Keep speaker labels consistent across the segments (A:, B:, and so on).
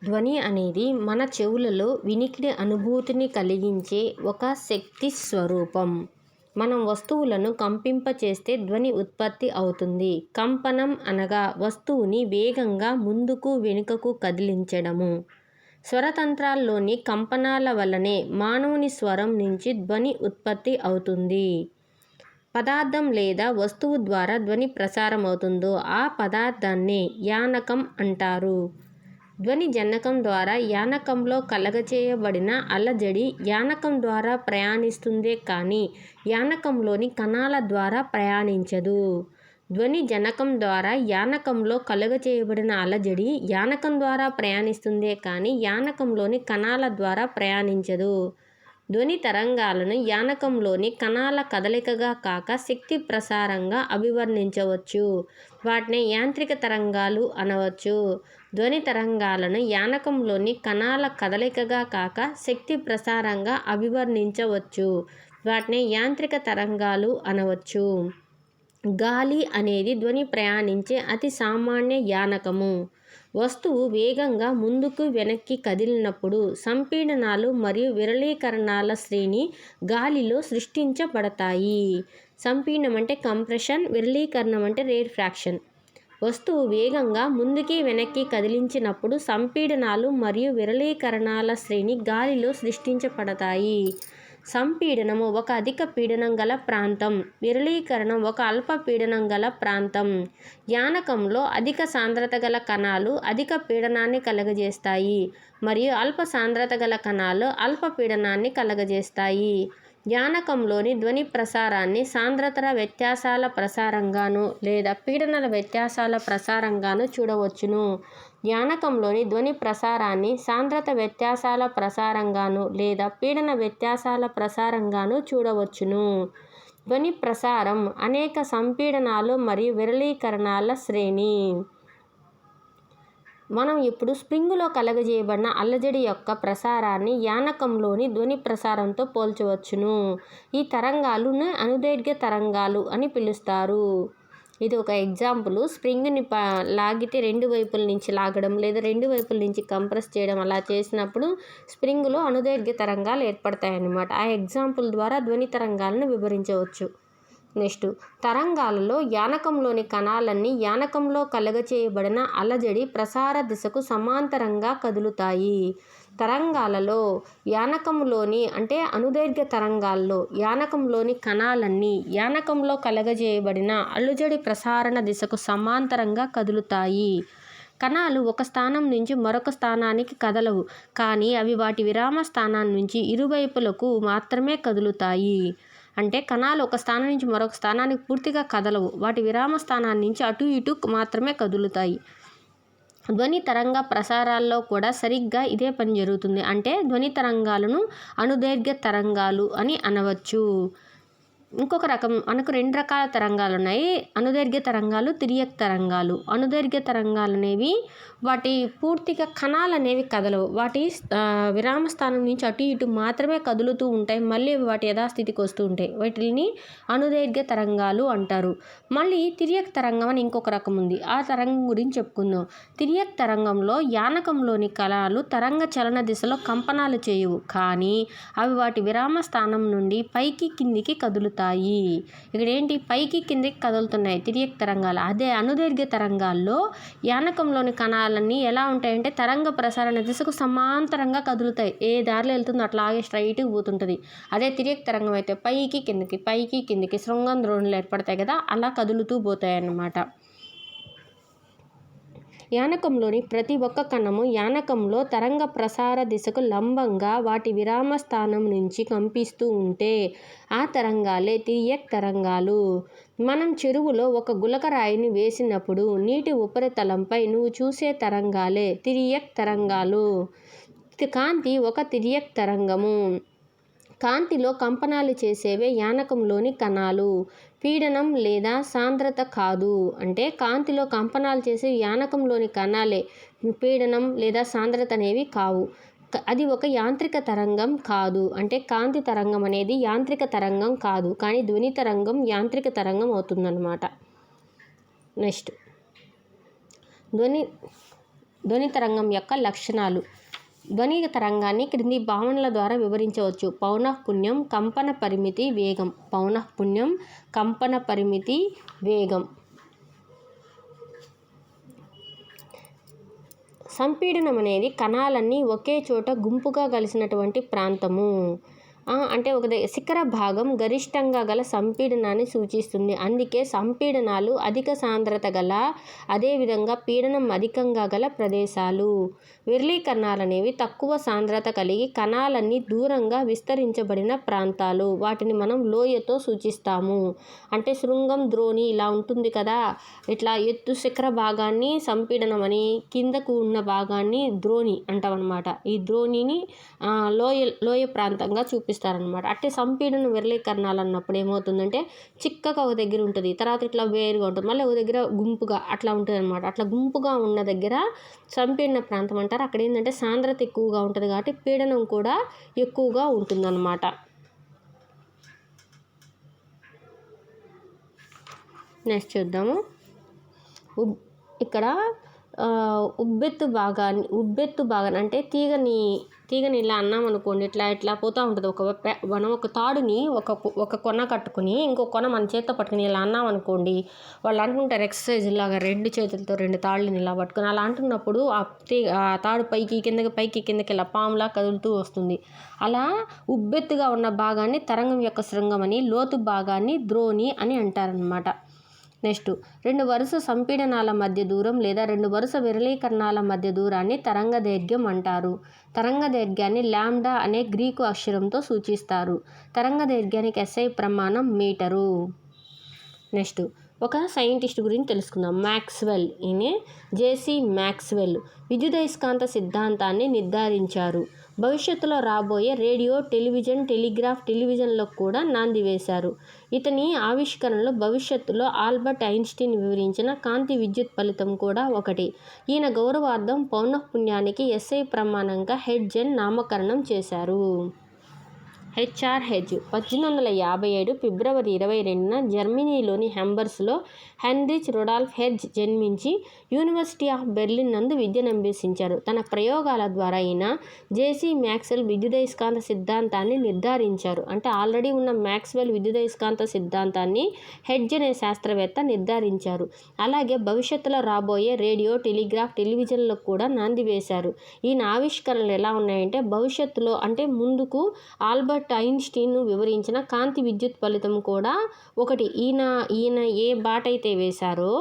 A: ధ్వని అనేది మన చెవులలో వినికిడి అనుభూతిని కలిగించే ఒక శక్తి స్వరూపం. మనం వస్తువులను కంపింపచేస్తే ధ్వని ఉత్పత్తి అవుతుంది. కంపనం అనగా వస్తువుని వేగంగా ముందుకు వెనుకకు కదిలించడము. స్వరతంత్రాల్లోని కంపనాల వల్లనే మానవుని స్వరం నుంచి ధ్వని ఉత్పత్తి అవుతుంది. పదార్థం లేదా వస్తువు ద్వారా ధ్వని ప్రసారం అవుతుందో ఆ పదార్థాన్నే యానకం అంటారు. ధ్వని జనకం ద్వారా యానకంలో కలగచేయబడిన అలజడి యానకం ద్వారా ప్రయాణిస్తుందే కానీ యానకంలోని కణాల ద్వారా ప్రయాణించదు. ధ్వని జనకం ద్వారా యానకంలో కలుగచేయబడిన అలజడి యానకం ద్వారా ప్రయాణిస్తుందే కానీ యానకంలోని కణాల ద్వారా ప్రయాణించదు. ధ్వని తరంగాలను యానకంలోని కణాల కదలికగా కాక శక్తి ప్రసారంగా అభివర్ణించవచ్చు. వాటిని యాంత్రిక తరంగాలు అనవచ్చు. ధ్వని తరంగాలను యానకంలోని కణాల కదలికగా కాక శక్తి ప్రసారంగా అభివర్ణించవచ్చు. వాటిని యాంత్రిక తరంగాలు అనవచ్చు. గాలి అనేది ధ్వని ప్రయాణించే అతి సామాన్య యానకము. వస్తువు వేగంగా ముందుకు వెనక్కి కదిలినప్పుడు సంపీడనాలు మరియు విరళీకరణాల శ్రేణి గాలిలో సృష్టించబడతాయి. సంపీడనం అంటే కంప్రెషన్, విరళీకరణం అంటే రేర్ఫ్రాక్షన్. వస్తువు వేగంగా ముందుకి వెనక్కి కదిలించినప్పుడు సంపీడనాలు మరియు విరళీకరణాల శ్రేణి గాలిలో సృష్టించబడతాయి. సంపీడనము ఒక అధిక పీడనం గల ప్రాంతం, విరళీకరణం ఒక అల్ప పీడనం గల ప్రాంతం. యానకంలో అధిక సాంద్రత గల కణాలు అధిక పీడనాన్ని కలుగజేస్తాయి మరియు అల్ప సాంద్రత గల కణాలు అల్ప పీడనాన్ని కలుగజేస్తాయి. యానకంలోని ధ్వని ప్రసారాన్ని సాంద్రతల వ్యత్యాసాల ప్రసారంగాను లేదా పీడనాల వ్యత్యాసాల ప్రసారంగాను చూడవచ్చును. యానకంలోని ధ్వని ప్రసారాన్ని సాంద్రత వ్యత్యాసాల ప్రసారంగాను లేదా పీడన వ్యత్యాసాల ప్రసారంగాను చూడవచ్చును. ధ్వని ప్రసారం అనేక సంపీడనాలు మరియు విరళీకరణాల శ్రేణి. మనం ఇప్పుడు స్ప్రింగులో కలుగజేయబడిన అలజడి యొక్క ప్రసారాన్ని యానకంలోని ధ్వని ప్రసారంతో పోల్చవచ్చును. ఈ తరంగాలను అనుదైర్ఘ్య తరంగాలు అని పిలుస్తారు. ఇది ఒక ఎగ్జాంపుల్. స్ప్రింగ్ని లాగితే రెండు వైపుల నుంచి లాగడం లేదా రెండు వైపుల నుంచి కంప్రెస్ చేయడం అలా చేసినప్పుడు స్ప్రింగులో అనుదైర్ఘ్య తరంగాలు ఏర్పడతాయన్నమాట. ఆ ఎగ్జాంపుల్ ద్వారా ధ్వని తరంగాలను వివరించవచ్చు. నెక్స్ట్, తరంగాలలో యానకంలోని కణాలన్నీ యానకంలో కలుగచేయబడిన అలజడి ప్రసార దిశకు సమాంతరంగా కదులుతాయి. తరంగాలలో యానకంలోని అంటే అనుదైర్ఘ్య తరంగాల్లో యానకంలోని కణాలన్నీ యానకంలో కలుగజేయబడిన అలజడి ప్రసారణ దిశకు సమాంతరంగా కదులుతాయి. కణాలు ఒక స్థానం నుంచి మరొక స్థానానికి కదలవు, కానీ అవి వాటి విరామ స్థానం నుంచి ఇరువైపులకు మాత్రమే కదులుతాయి. అంటే కణాలు ఒక స్థానం నుంచి మరొక స్థానానికి పూర్తిగా కదలవు, వాటి విరామ స్థానాన్ని నుంచి అటు ఇటు మాత్రమే కదులుతాయి. ధ్వని తరంగ ప్రసారాల్లో కూడా సరిగ్గా ఇదే పని జరుగుతుంది. అంటే ధ్వని తరంగాలను అనుదైర్ఘ్య తరంగాలు అని అనవచ్చు. ఇంకొక రకం, మనకు రెండు రకాల తరంగాలు ఉన్నాయి. అనుదైర్ఘ్య తరంగాలు, తిర్యక్ తరంగాలు. అనుదైర్ఘ్య తరంగాలు అనేవి వాటి పూర్తిగా కణాలు అనేవి కదలవు, వాటి విరామ స్థానం నుంచి అటు ఇటు మాత్రమే కదులుతూ ఉంటాయి, మళ్ళీ వాటి యథాస్థితికి వస్తూ ఉంటాయి. వాటిని అనుదైర్ఘ్య తరంగాలు అంటారు. మళ్ళీ తిర్యక్ తరంగం అని ఇంకొక రకం ఉంది. ఆ తరంగం గురించి చెప్పుకుందాం. తిర్యక్ తరంగంలో యానకంలోని కణాలు తరంగ చలన దిశలో కంపనాలు చేయవు, కానీ అవి వాటి విరామ స్థానం నుండి పైకి కిందికి కదులుతాయి. ఇక్కడ ఏంటి, పైకి కిందికి కదులుతున్నాయి తిర్యక్ తరంగాలు. అదే అనుదైర్ఘ్య తరంగాల్లో యానకంలోని కణాలన్నీ ఎలా ఉంటాయంటే తరంగ ప్రసారణ దిశకు సమాంతరంగా కదులుతాయి. ఏ దారిలో వెళ్తుందో అట్లాగే స్ట్రైట్గా పోతుంటుంది. అదే తిర్యక్ తరంగం అయితే పైకి కిందికి శృంగం ద్రోణులు ఏర్పడతాయి కదా, అలా కదులుతూ పోతాయి అన్నమాట. యానకంలోని ప్రతి ఒక్క కణము యానకంలో తరంగ ప్రసార దిశకు లంబంగా వాటి విరామ స్థానం నుంచి కంపిస్తూ ఉంటే ఆ తరంగాలే తిర్యక్ తరంగాలు. మనం చెరువులో ఒక గులకరాయిని వేసినప్పుడు నీటి ఉపరితలంపై నువ్వు చూసే తరంగాలే తిర్యక్ తరంగాలు. కాంతి ఒక తిర్యక్ తరంగము. కాంతిలో కంపనాలు చేసేవే యానకంలోని కణాలు, పీడనం లేదా సాంద్రత కాదు. అంటే కాంతిలో కంపనాలు చేసే యానకంలోని కణాలే, పీడనం లేదా సాంద్రత అనేవి కావు. అది ఒక యాంత్రిక తరంగం కాదు. అంటే కాంతి తరంగం అనేది యాంత్రిక తరంగం కాదు, కానీ ధ్వని తరంగం యాంత్రిక తరంగం అవుతుందన్నమాట. నెక్స్ట్, ధ్వని తరంగం యొక్క లక్షణాలు. ధ్వని తరంగాన్ని క్రింది భావనల ద్వారా వివరించవచ్చు. పౌనఃపున్యం, కంపన పరిమితి, వేగం. పౌనఃపున్యం, కంపన పరిమితి, వేగం. సంపీడనం అనేది కణాలన్నీ ఒకే చోట గుంపుగా కలిసినటువంటి ప్రాంతము. అంటే ఒక శిఖర భాగం గరిష్టంగా గల సంపీడనాన్ని సూచిస్తుంది. అందుకే సంపీడనాలు అధిక సాంద్రత గల, అదేవిధంగా పీడనం అధికంగా గల ప్రదేశాలు. విరళీకరణాలు అనేవి తక్కువ సాంద్రత కలిగి కణాలన్నీ దూరంగా విస్తరించబడిన ప్రాంతాలు. వాటిని మనం లోయతో సూచిస్తాము. అంటే శృంగం, ద్రోణి ఇలా ఉంటుంది కదా, ఇట్లా ఎత్తు శిఖర భాగాన్ని సంపీడనం అని, కిందకు ఉన్న భాగాన్ని ద్రోణి అంటామన్నమాట. ఈ ద్రోణిని లోయ ప్రాంతంగా చూపిస్తారనమాట. అంటే సంపీడన విరళీకరణాలు అన్నప్పుడు ఏమవుతుందంటే చిక్కగా ఒక దగ్గర ఉంటుంది, తర్వాత ఇట్లా వేరుగా ఉంటుంది, మళ్ళీ ఒక దగ్గర గుంపుగా అట్లా ఉంటుంది అనమాట. అట్లా గుంపుగా ఉన్న దగ్గర సంపీడన ప్రాంతం అంటారు. అక్కడ ఏంటంటే సాంద్రత ఎక్కువగా ఉంటుంది కాబట్టి పీడనం కూడా ఎక్కువగా ఉంటుందన్నమాట. నెక్స్ట్ చూద్దాము. ఇక్కడ ఉబ్బెత్తు భాగాన్ని అంటే తీగని ఇలా అన్నామనుకోండి, ఇట్లా పోతూ ఉంటుంది. మనం ఒక తాడుని ఒక కొన కట్టుకుని ఇంకో కొన మన చేత్తో పట్టుకుని ఇలా అన్నామనుకోండి, వాళ్ళు అంటుంటారు ఎక్సర్సైజ్ లాగా 2 చేతులతో 2 తాళ్ళని ఇలా పట్టుకుని. అలా అంటున్నప్పుడు ఆ తాడు పైకి కిందకి ఇలా పాములా కదులుతూ వస్తుంది. అలా ఉబ్బెత్తుగా ఉన్న భాగాన్ని తరంగం యొక్క శృంగం అని, లోతు భాగాన్ని ద్రోణి అని అంటారనమాట. నెక్స్ట్, 2 వరుస సంపీడనాల మధ్య దూరం లేదా 2 వరుస విరళీకరణాల మధ్య దూరాన్ని తరంగ దైర్ఘ్యం అంటారు. తరంగ దైర్ఘ్యాన్ని లాంబ్డా అనే గ్రీకు అక్షరంతో సూచిస్తారు. తరంగ దైర్ఘ్యానికి SI ప్రమాణం మీటరు. నెక్స్ట్, ఒక సైంటిస్ట్ గురించి తెలుసుకుందాం. మ్యాక్స్వెల్. ఈయన జేసీ మ్యాక్స్వెల్ విద్యుదయస్కాంత సిద్ధాంతాన్ని నిర్ధారించారు. భవిష్యత్తులో రాబోయే రేడియో, టెలివిజన్, టెలివిజన్లకు కూడా నాంది వేశారు. ఇతని ఆవిష్కరణలో భవిష్యత్తులో ఆల్బర్ట్ ఐన్స్టీన్ వివరించిన కాంతి విద్యుత్ ఫలితం కూడా ఒకటి. ఈయన గౌరవార్థం పౌనఃపున్యానికి SI ప్రమాణంగా హెర్ట్జ్ అని నామకరణం చేశారు. హెచ్ 1857 ఫిబ్రవరి 22న జర్మనీలోని హెంబర్స్లో హెన్రిచ్ రొడాల్ఫ్ హెర్ట్జ్ జన్మించి యూనివర్సిటీ ఆఫ్ బెర్లిన్ నందు విద్యనభ్యసించారు. తన ప్రయోగాల ద్వారా ఈయన జేసీ మ్యాక్స్వెల్ విద్యుదయస్కాంత సిద్ధాంతాన్ని నిర్ధారించారు. అంటే ఆల్రెడీ ఉన్న మ్యాక్స్వెల్ విద్యుదయస్కాంత సిద్ధాంతాన్ని హెర్ట్జ్ అనే శాస్త్రవేత్త నిర్ధారించారు. అలాగే భవిష్యత్తులో రాబోయే రేడియో, టెలివిజన్లకు కూడా నాంది వేశారు. ఈయన ఆవిష్కరణలు ఎలా ఉన్నాయంటే భవిష్యత్తులో అంటే ముందుకు ఆల్బర్ట్ ఐన్స్టీన్ వివరించిన కాంతి విద్యుత్ ఫలితం కూడా ఒకటి. ఈయన ఏ బాట అయితే వేశారో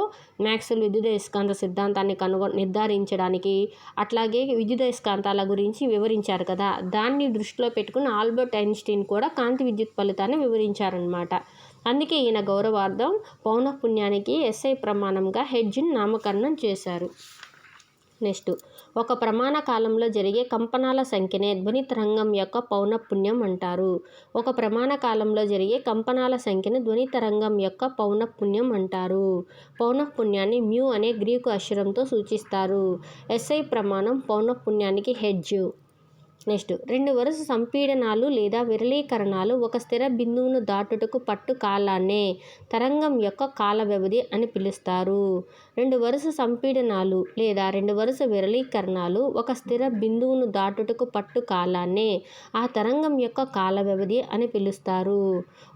A: మ్యాక్స్వెల్ విద్యుదయస్కాంత సిద్ధాంతాన్ని నిర్ధారించడానికి, అట్లాగే విద్యుదయస్కాంతాల గురించి వివరించారు కదా, దాన్ని దృష్టిలో పెట్టుకుని ఆల్బర్ట్ ఐన్స్టీన్ కూడా కాంతి విద్యుత్ ఫలితాన్ని వివరించారనమాట. అందుకే ఈయన గౌరవార్థం పౌనఃపున్యానికి SI ప్రమాణంగా హెర్ట్జ్ని నామకరణం చేశారు. నెక్స్ట్, ఒక ప్రమాణ కాలంలో జరిగే కంపనాల సంఖ్యనే ధ్వని తరంగం యొక్క పౌనఃపున్యం అంటారు. ఒక ప్రమాణ కాలంలో జరిగే కంపనాల సంఖ్యను ధ్వని తరంగం యొక్క పౌనఃపున్యం అంటారు. పౌనఃపున్యాన్ని మ్యూ అనే గ్రీకు అక్షరంతో సూచిస్తారు. SI ప్రమాణం పౌనఃపున్యానికి హెర్ట్జ్. నెక్స్ట్, 2 వరుస సంపీడనాలు లేదా విరళీకరణాలు ఒక స్థిర బిందువును దాటుటకు పట్టు కాలాన్నే తరంగం యొక్క కాల వ్యవధి అని పిలుస్తారు. 2 వరుస సంపీడనాలు లేదా 2 వరుస విరళీకరణాలు ఒక స్థిర బిందువును దాటుటకు పట్టు కాలాన్నే ఆ తరంగం యొక్క కాల వ్యవధి అని పిలుస్తారు.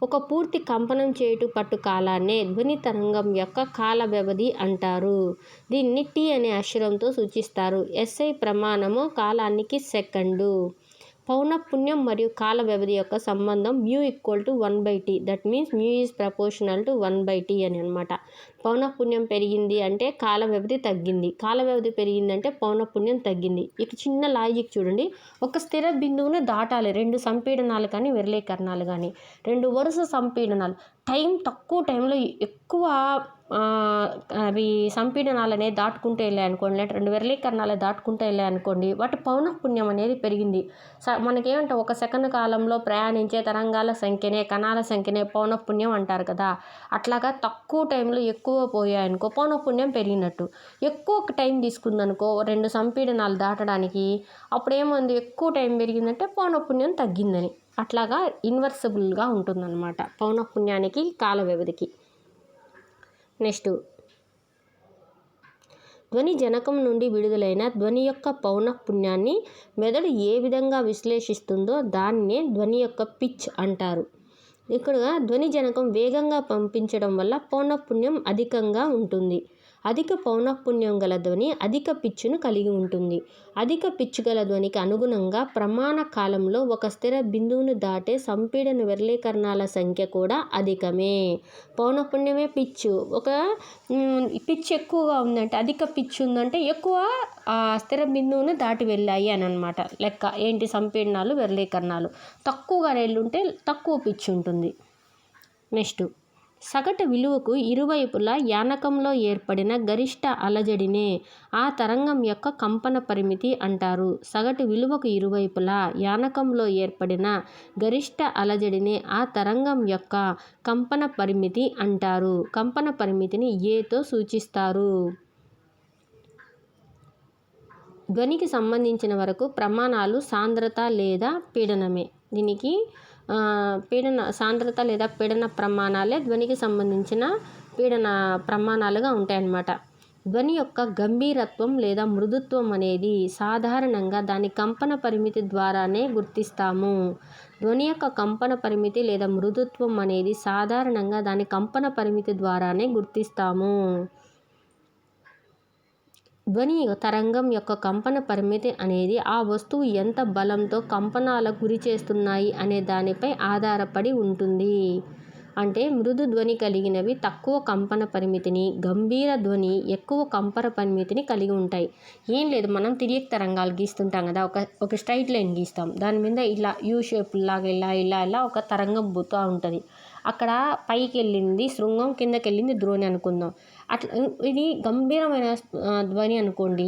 A: ఒక పూర్తి కంపనం చేయుట పట్టు కాలాన్నే ధ్వని తరంగం యొక్క కాల వ్యవధి అంటారు. దీన్ని T అనే అక్షరంతో సూచిస్తారు. SI ప్రమాణము కాలానికి సెకండు. పౌనఃపున్యం మరియు కాల వ్యవధి యొక్క సంబంధం μ = 1/T. That means μ is proportional to 1/T అని అనమాట. పౌనఃపున్యం పెరిగింది అంటే కాల వ్యవధి తగ్గింది, కాల వ్యవధి పెరిగిందంటే పౌనఃపున్యం తగ్గింది. ఇక చిన్న లాజిక్ చూడండి. ఒక స్థిర బిందువును దాటాలి 2 సంపీడనాలు కానీ విరళీకరణాలు కానీ. 2 వరుస సంపీడనాలు తక్కువ టైంలో ఎక్కువ అవి సంపీడనాలు అనేది దాటుకుంటూ వెళ్ళాయనుకోండి, లేదా 2 విరళీకరణాలు దాటుకుంటూ వెళ్ళాయనుకోండి, వాటి పౌనఃపున్యం అనేది పెరిగింది. మనకేమంటే 1 సెకండ్ కాలంలో ప్రయాణించే తరంగాల సంఖ్యనే, కణాల సంఖ్యనే పౌనఃపున్యం అంటారు కదా. అట్లాగా తక్కువ టైంలో ఎక్కువ పోయాయనుకో పౌనఃపున్యం పెరిగినట్టు. ఎక్కువ టైం తీసుకుందనుకో 2 సంపీడనాలు దాటడానికి, అప్పుడు ఏముంది ఎక్కువ టైం పెరిగిందంటే పౌనఃపున్యం తగ్గిందని. అట్లాగా ఇన్వర్సిబుల్గా ఉంటుందన్నమాట పౌనఃపున్యానికి కాల వ్యవధికి. నెక్స్ట్, ధ్వని జనకం నుండి విడుదలైన ధ్వని యొక్క పౌనఃపున్యాన్ని మెదడు ఏ విధంగా విశ్లేషిస్తుందో దాన్నే ధ్వని యొక్క పిచ్ అంటారు. ఇక్కడ ధ్వని జనకం వేగంగా పంపించడం వల్ల పౌనఃపున్యం అధికంగా ఉంటుంది. అధిక పౌనఃపున్యం గల ధ్వని అధిక పిచ్చును కలిగి ఉంటుంది. అధిక పిచ్చు గల ధ్వనికి అనుగుణంగా ప్రమాణ కాలంలో ఒక స్థిర బిందువును దాటే సంపీడన విరళీకరణాల సంఖ్య కూడా అధికమే. పౌనఃపున్యమే పిచ్చు. ఒక పిచ్ ఎక్కువగా ఉందంటే, అధిక పిచ్చు ఉందంటే ఎక్కువ స్థిర బిందువును దాటి వెళ్ళాయి అని అనమాట లెక్క. ఏంటి? సంపీడనాలు, విరళీకరణాలు. తక్కువగా వెళ్ళుంటే తక్కువ పిచ్చు ఉంటుంది. నెక్స్ట్, సగటు విలువకు ఇరువైపులా యానకంలో ఏర్పడిన గరిష్ట అలజడినే ఆ తరంగం యొక్క కంపన పరిమితి అంటారు. సగటు విలువకు ఇరువైపులా యానకంలో ఏర్పడిన గరిష్ట అలజడినే ఆ తరంగం యొక్క కంపన పరిమితి అంటారు. కంపన పరిమితిని ఏతో సూచిస్తారు. ధ్వనికి సంబంధించిన వరకు ప్రమాణాలు సాంద్రత లేదా పీడనమే. దీనికి సాంద్రత లేదా పీడన ప్రమాణాలే ధ్వనికి సంబంధించిన పీడన ప్రమాణాలుగా ఉంటాయన్నమాట. ధ్వని యొక్క గంభీరత్వం లేదా మృదుత్వం అనేది సాధారణంగా దాని కంపన పరిమితి ద్వారానే గుర్తిస్తాము. ధ్వని యొక్క కంపన పరిమితి లేదా మృదుత్వం అనేది సాధారణంగా దాని కంపన పరిమితి ద్వారానే గుర్తిస్తాము. ధ్వని తరంగం యొక్క కంపన పరిమితి అనేది ఆ వస్తువు ఎంత బలంతో కంపనాలకు గురి చేస్తున్నాయి అనే దానిపై ఆధారపడి ఉంటుంది. అంటే మృదు ధ్వని కలిగినవి తక్కువ కంపన పరిమితిని, గంభీర ధ్వని ఎక్కువ కంపన పరిమితిని కలిగి ఉంటాయి. ఏం లేదు, మనం తిరియక్ తరంగాలు గీస్తుంటాం కదా, ఒక స్ట్రైట్ లైన్ గీస్తాం. దాని మీద ఇలా యూ షేప్ లాగా ఇలా ఒక తరంగం పోతూ ఉంటుంది. అక్కడ పైకి వెళ్ళింది శృంగం, కిందకి వెళ్ళింది ద్రోణి అనుకుందాం. అట్లా ఇది గంభీరమైన ధ్వని అనుకోండి,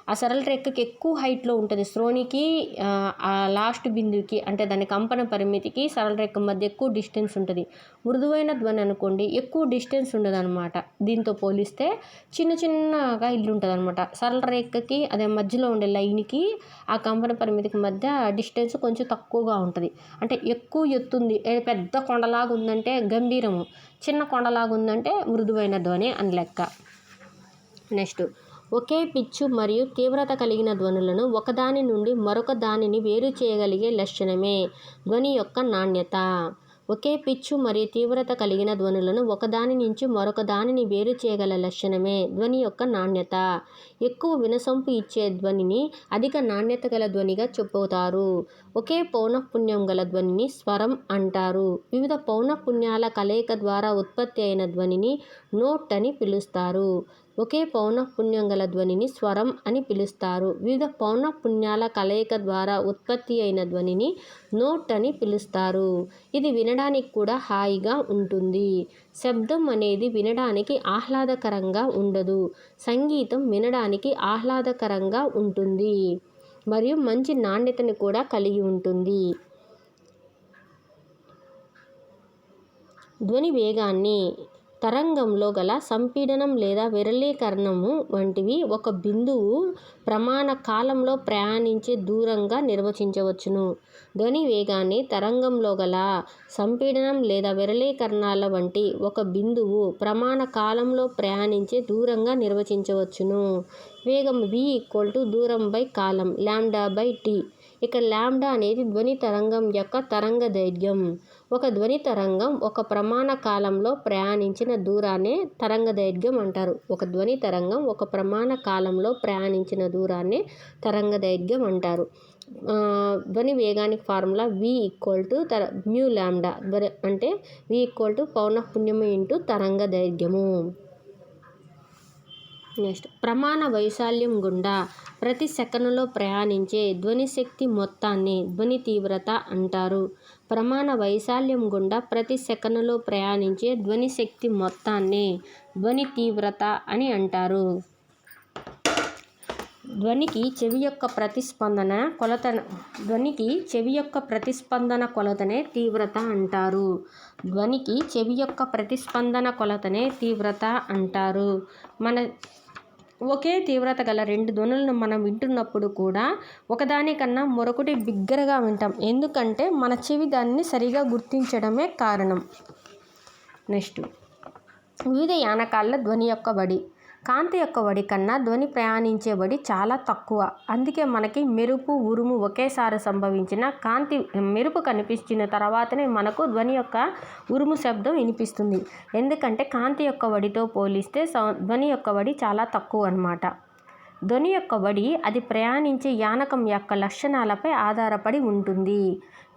A: ఆ సరళ రేఖకి ఎక్కువ హైట్లో ఉంటుంది. శ్రోణికి ఆ లాస్ట్ బిందువుకి అంటే దాని కంపన పరిమితికి సరళ రేఖ మధ్య ఎక్కువ డిస్టెన్స్ ఉంటుంది. మృదువైన ధ్వని అనుకోండి, ఎక్కువ డిస్టెన్స్ ఉండదు అనమాట. దీంతో పోలిస్తే చిన్నగా ఇల్లు ఉంటుంది అనమాట. సరళ రేఖకి అదే మధ్యలో ఉండే లైన్కి ఆ కంపన పరిమితికి మధ్య డిస్టెన్స్ కొంచెం తక్కువగా ఉంటుంది. అంటే ఎక్కువ ఎత్తుంది, పెద్ద కొండలాగా ఉందంటే గంభీరము, చిన్న కొండలాగా ఉందంటే మృదువైన ధ్వని అని లెక్క. నెక్స్ట్, ఒకే పిచ్చు మరియు తీవ్రత కలిగిన ధ్వనులను ఒకదాని నుండి మరొక దానిని వేరు చేయగలిగే లక్షణమే ధ్వని యొక్క నాణ్యత. ఒకే పిచ్చు మరియు తీవ్రత కలిగిన ధ్వనులను ఒకదాని నుంచి మరొక దానిని వేరు చేయగల లక్షణమే ధ్వని యొక్క నాణ్యత. ఎక్కువ వినసొంపు ఇచ్చే ధ్వనిని అధిక నాణ్యత గల ధ్వనిగా చెప్పుతారు. ఒకే పౌనఃపున్యం గల ధ్వనిని స్వరం అంటారు. వివిధ పౌనఃపున్యాల కలయిక ద్వారా ఉత్పత్తి అయిన ధ్వనిని నోట్ అని పిలుస్తారు. ఒకే పౌనఃపున్యం గల ధ్వనిని స్వరం అని పిలుస్తారు. వివిధ పౌనఃపున్యాల కలయిక ద్వారా ఉత్పత్తి అయిన ధ్వనిని నోట్ అని పిలుస్తారు. ఇది వినడానికి కూడా హాయిగా ఉంటుంది. శబ్దం అనేది వినడానికి ఆహ్లాదకరంగా ఉండదు. సంగీతం వినడానికి ఆహ్లాదకరంగా ఉంటుంది మరియు మంచి నాణ్యతను కూడా కలిగి ఉంటుంది. ధ్వని వేగాన్ని తరంగంలో గల సంపీడనం లేదా విరళీకరణము వంటివి ఒక బిందువు ప్రమాణ కాలంలో ప్రయాణించే దూరంగా నిర్వచించవచ్చును. ధ్వని వేగాన్ని తరంగంలో గల సంపీడనం లేదా విరళీకరణాల వంటి ఒక బిందువు ప్రమాణ కాలంలో ప్రయాణించే దూరంగా నిర్వచించవచ్చును. వేగం v = దూరం బై కాలం λ/t. ఇక్కడ లాంబ్డా అనేది ధ్వని తరంగం యొక్క తరంగ దైర్ఘ్యం. ఒక ధ్వని తరంగం ఒక ప్రమాణ కాలంలో ప్రయాణించిన దూరాన్నే తరంగ దైర్ఘ్యం అంటారు. ఒక ధ్వని తరంగం ఒక ప్రమాణ కాలంలో ప్రయాణించిన దూరాన్నే తరంగ దైర్ఘ్యం అంటారు. ధ్వని వేగానికి ఫార్ములా v = μ అంటే v = పౌనఃపున్యము × తరంగ దైర్ఘ్యము. నెక్స్ట్, ప్రమాణ వైశాల్యం గుండా ప్రతి సెకనులో ప్రయాణించే ధ్వని శక్తి మొత్తాన్ని ధ్వని తీవ్రత అంటారు. ప్రమాణ వైశాల్యం గుండా ప్రతి సెకనులో ప్రయాణించే ధ్వని శక్తి మొత్తాన్ని ధ్వని తీవ్రత అని అంటారు. ధ్వనికి చెవి యొక్క ప్రతిస్పందన కొలతనే తీవ్రత అంటారు. ధ్వనికి చెవి యొక్క ప్రతిస్పందన కొలతనే తీవ్రత అంటారు. ఒకే తీవ్రత గల రెండు ధ్వనులను మనం వింటున్నప్పుడు కూడా ఒకదానికన్నా మరొకటి బిగ్గరగా వింటాం. ఎందుకంటే మన చెవి దాన్ని సరిగా గుర్తించడమే కారణం. నెక్స్ట్, వివిధ యానకాల ధ్వని యొక్క బడి. కాంతి యొక్క వడి కన్నా ధ్వని ప్రయాణించే వడి చాలా తక్కువ. అందుకే మనకి మెరుపు, ఉరుము ఒకేసారి సంభవించిన మెరుపు కనిపించిన తర్వాతనే మనకు ధ్వని యొక్క ఉరుము శబ్దం వినిపిస్తుంది. ఎందుకంటే కాంతి యొక్క వడితో పోలిస్తే ధ్వని యొక్క వడి చాలా తక్కువ అన్నమాట. ధ్వని యొక్క వడి అది ప్రయాణించే యానకం యొక్క లక్షణాలపై ఆధారపడి ఉంటుంది.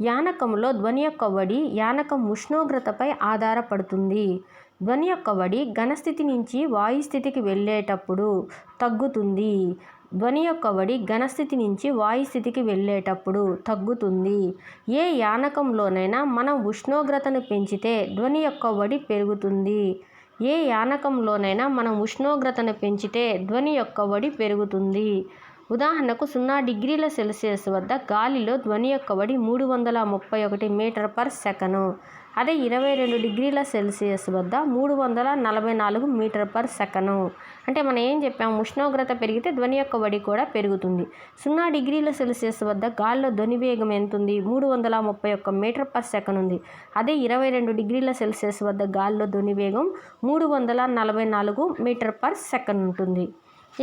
A: యానకంలో ధ్వని యొక్క వడి యానకం ఉష్ణోగ్రతపై ఆధారపడుతుంది. ధ్వని యొక్క వడి ఘనస్థితి నుంచి వాయుస్థితికి వెళ్ళేటప్పుడు తగ్గుతుంది. ధ్వని యొక్క వడి ఘనస్థితి నుంచి వాయుస్థితికి వెళ్ళేటప్పుడు తగ్గుతుంది. ఏ యానకంలోనైనా మనం ఉష్ణోగ్రతను పెంచితే ధ్వని యొక్క వడి పెరుగుతుంది. ఏ యానకంలోనైనా మనం ఉష్ణోగ్రతను పెంచితే ధ్వని యొక్క వడి పెరుగుతుంది. ఉదాహరణకు 0 డిగ్రీల సెల్సియస్ వద్ద గాలిలో ధ్వని యొక్క వడి 331 మీటర్ పర్ సెకను. అదే 22 డిగ్రీల సెల్సియస్ వద్ద 344 మీటర్ పర్ సెకను. అంటే మనం ఏం చెప్పాము, ఉష్ణోగ్రత పెరిగితే ధ్వని యొక్క వడి కూడా పెరుగుతుంది. 0 డిగ్రీల సెల్సియస్ వద్ద గాలిలో ధ్వని వేగం ఎంత ఉంది, 331 మీటర్ పర్ సెకన్ ఉంది. అదే 22 డిగ్రీల సెల్సియస్ వద్ద గాలిలో ధ్వని వేగం 344 మీటర్ పర్ సెకన్ ఉంటుంది.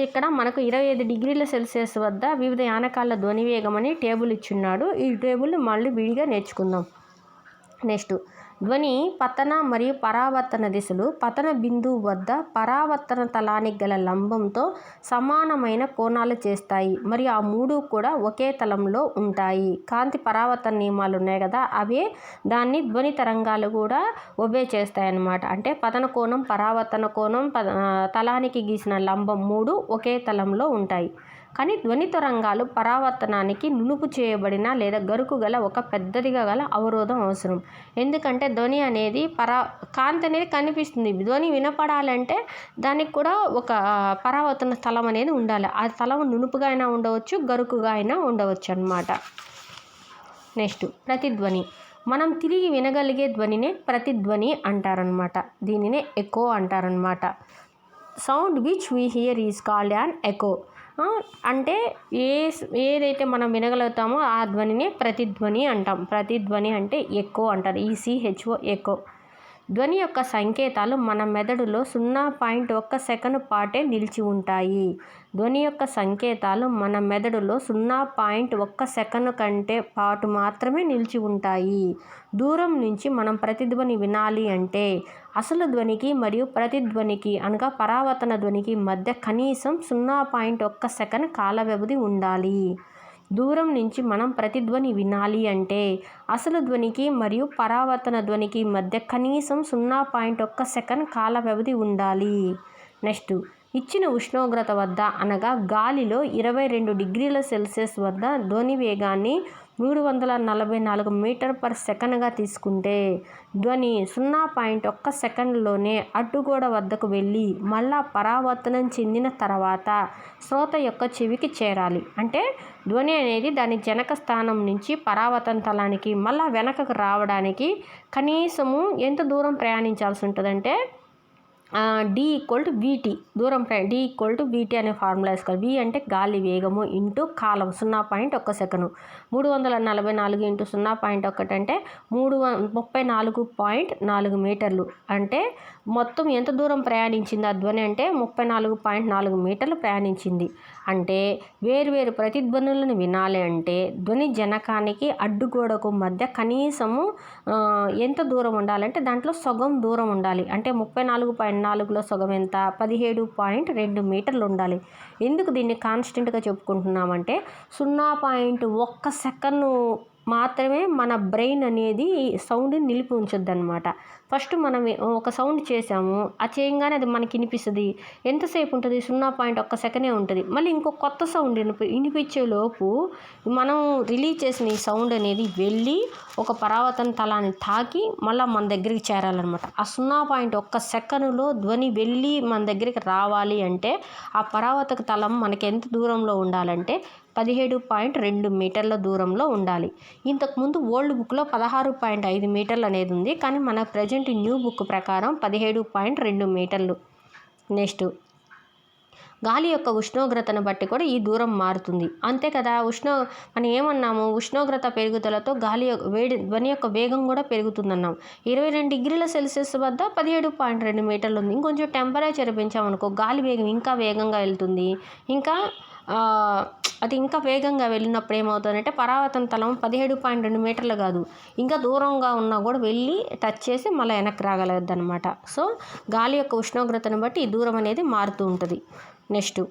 A: ఇక్కడ మనకు 25 డిగ్రీల సెల్సియస్ వద్ద వివిధ యానకాల ధ్వని వేగం అని టేబుల్ ఇచ్చున్నాడు. ఈ టేబుల్ని మళ్ళీ విడిగా నేర్చుకుందాం. నెక్స్ట్, ధ్వని పతన మరియు పరావర్తన దిశలు పతన బిందువు వద్ద పరావర్తన తలానికి గల లంబంతో సమానమైన కోణాలు చేస్తాయి మరియు ఆ మూడు కూడా ఒకే తలంలో ఉంటాయి. కాంతి పరావర్తన నియమాలు ఉన్నాయి కదా, అవే దాన్ని ధ్వని తరంగాలు కూడా ఒబే చేస్తాయి అన్నమాట. అంటే పతన కోణం, పరావర్తన కోణం, తలానికి గీసిన లంబం మూడు ఒకే తలంలో ఉంటాయి. కానీ ధ్వని తరంగాలు పరావర్తనానికి నునుపు చేయబడిన లేదా గరుకు గల ఒక పెద్దదిగా గల అవరోధం అవసరం. ఎందుకంటే ధ్వని అనేది కాంతి అనేది కనిపిస్తుంది. ధ్వని వినపడాలంటే దానికి కూడా ఒక పరావర్తన స్థలం అనేది ఉండాలి. ఆ స్థలం నునుపుగా అయినా ఉండవచ్చు, గరుకుగా అయినా ఉండవచ్చు అన్నమాట. నెక్స్ట్, ప్రతిధ్వని. మనం తిరిగి వినగలిగే ధ్వనినే ప్రతిధ్వని అంటారనమాట. దీనినే ఎకో అంటారనమాట. Sound which we hear is called an echo. అంటే ఏదైతే మనం వినగలుగుతామో ఆ ధ్వనినే ప్రతిధ్వని అంటాం. ప్రతిధ్వని అంటే ఎకో అంటారు. ECHO echo. ధ్వని యొక్క సంకేతాలు మన మెదడులో 0.1 సెకను పాటే నిలిచి ఉంటాయి. ధ్వని యొక్క సంకేతాలు మన మెదడులో 0.1 సెకను కంటే పాటు మాత్రమే నిలిచి ఉంటాయి. దూరం నుంచి మనం ప్రతిధ్వని వినాలి అంటే అసలు ధ్వనికి మరియు ప్రతిధ్వనికి అనగా పరావర్తన ధ్వనికి మధ్య కనీసం 0.1 సెకను కాల వ్యవధి ఉండాలి. దూరం నుంచి మనం ప్రతిధ్వని వినాలి అంటే అసలు ధ్వనికి మరియు పరావర్తన ధ్వనికి మధ్య కనీసం 0.1 సెకన్ కాల వ్యవధి ఉండాలి. నెక్స్ట్, ఇచ్చిన ఉష్ణోగ్రత వద్ద అనగా గాలిలో 22 డిగ్రీల సెల్సియస్ వద్ద ధ్వని వేగాన్ని 344 మీటర్ పర్ సెకన్గా తీసుకుంటే ధ్వని 0.1 సెకండ్లోనే అడ్డుగోడ వద్దకు వెళ్ళి మళ్ళా పరావర్తనం చెందిన తర్వాత శ్రోత యొక్క చెవికి చేరాలి. అంటే ధ్వని అనేది దాని జనక స్థానం నుంచి పరావర్తన తలానికి మళ్ళా వెనకకు రావడానికి కనీసము ఎంత దూరం ప్రయాణించాల్సి ఉంటుందంటే D=VT దూరం D VT అనే ఫార్ములా వేసుకోవాలి. V అంటే గాలి వేగము ఇంటూ కాలం 0.1 సెకను. 344 ఇంటూ 0.1 అంటే 34.4 మీటర్లు. అంటే మొత్తం ఎంత దూరం ప్రయాణించింది ఆ ధ్వని అంటే 34.4 మీటర్లు ప్రయాణించింది. అంటే వేరువేరు ప్రతిధ్వనులను వినాలి అంటే ధ్వని జనకానికి అడ్డుగోడకు మధ్య కనీసము ఎంత దూరం ఉండాలంటే దాంట్లో సగం దూరం ఉండాలి. అంటే 34.4లో సగం ఎంత, 17.2 మీటర్లు ఉండాలి. ఎందుకు దీన్ని కాన్స్టెంట్గా చెప్పుకుంటున్నామంటే 0.1 సెకను మాత్రమే మన బ్రెయిన్ అనేది సౌండ్ని నిలిపి ఉంచొద్దు అనమాట. ఫస్ట్ మనం ఒక సౌండ్ చేసాము, ఆ చేయంగానే అది మనకి వినిపిస్తుంది. ఎంతసేపు ఉంటుంది, 0.1 సెకనే ఉంటుంది. మళ్ళీ ఇంకో కొత్త సౌండ్ వినిపించేలోపు మనం రిలీజ్ చేసిన ఈ సౌండ్ అనేది వెళ్ళి ఒక పరావర్తన తలాన్ని తాకి మళ్ళీ మన దగ్గరికి చేరాలన్నమాట. ఆ 0.1 సెకనులో ధ్వని వెళ్ళి మన దగ్గరికి రావాలి అంటే ఆ పరావర్తక తలం మనకి ఎంత దూరంలో ఉండాలంటే 17.2 మీటర్ల దూరంలో ఉండాలి. ఇంతకుముందు ఓల్డ్ బుక్లో 16.5 మీటర్లు అనేది ఉంది, కానీ మన ప్రజెంట్ న్యూ బుక్ ప్రకారం 17.2 మీటర్లు. నెక్స్ట్, గాలి యొక్క ఉష్ణోగ్రతను బట్టి కూడా ఈ దూరం మారుతుంది. అంతే కదా, మనం ఏమన్నాము, ఉష్ణోగ్రత పెరుగుదలతో ధ్వని యొక్క వేగం కూడా పెరుగుతుందన్నాం. 22 డిగ్రీల సెల్సియస్ వద్ద 17.2 మీటర్లు ఉంది. ఇంకొంచెం టెంపరేచర్ పెంచామనుకో గాలి వేగం ఇంకా వేగంగా వెళ్తుంది. అది ఇంకా వేగంగా వెళ్ళినప్పుడు ఏమవుతుందంటే పరావర్తన తలం 17.2 మీటర్లు కాదు, ఇంకా దూరంగా ఉన్నా కూడా వెళ్ళి టచ్ చేసి మళ్ళీ వెనక్కి రాగలదు అనమాట. సో గాలి యొక్క ఉష్ణోగ్రతను బట్టి ఈ దూరం అనేది మారుతూ ఉంటుంది. నెక్స్ట్,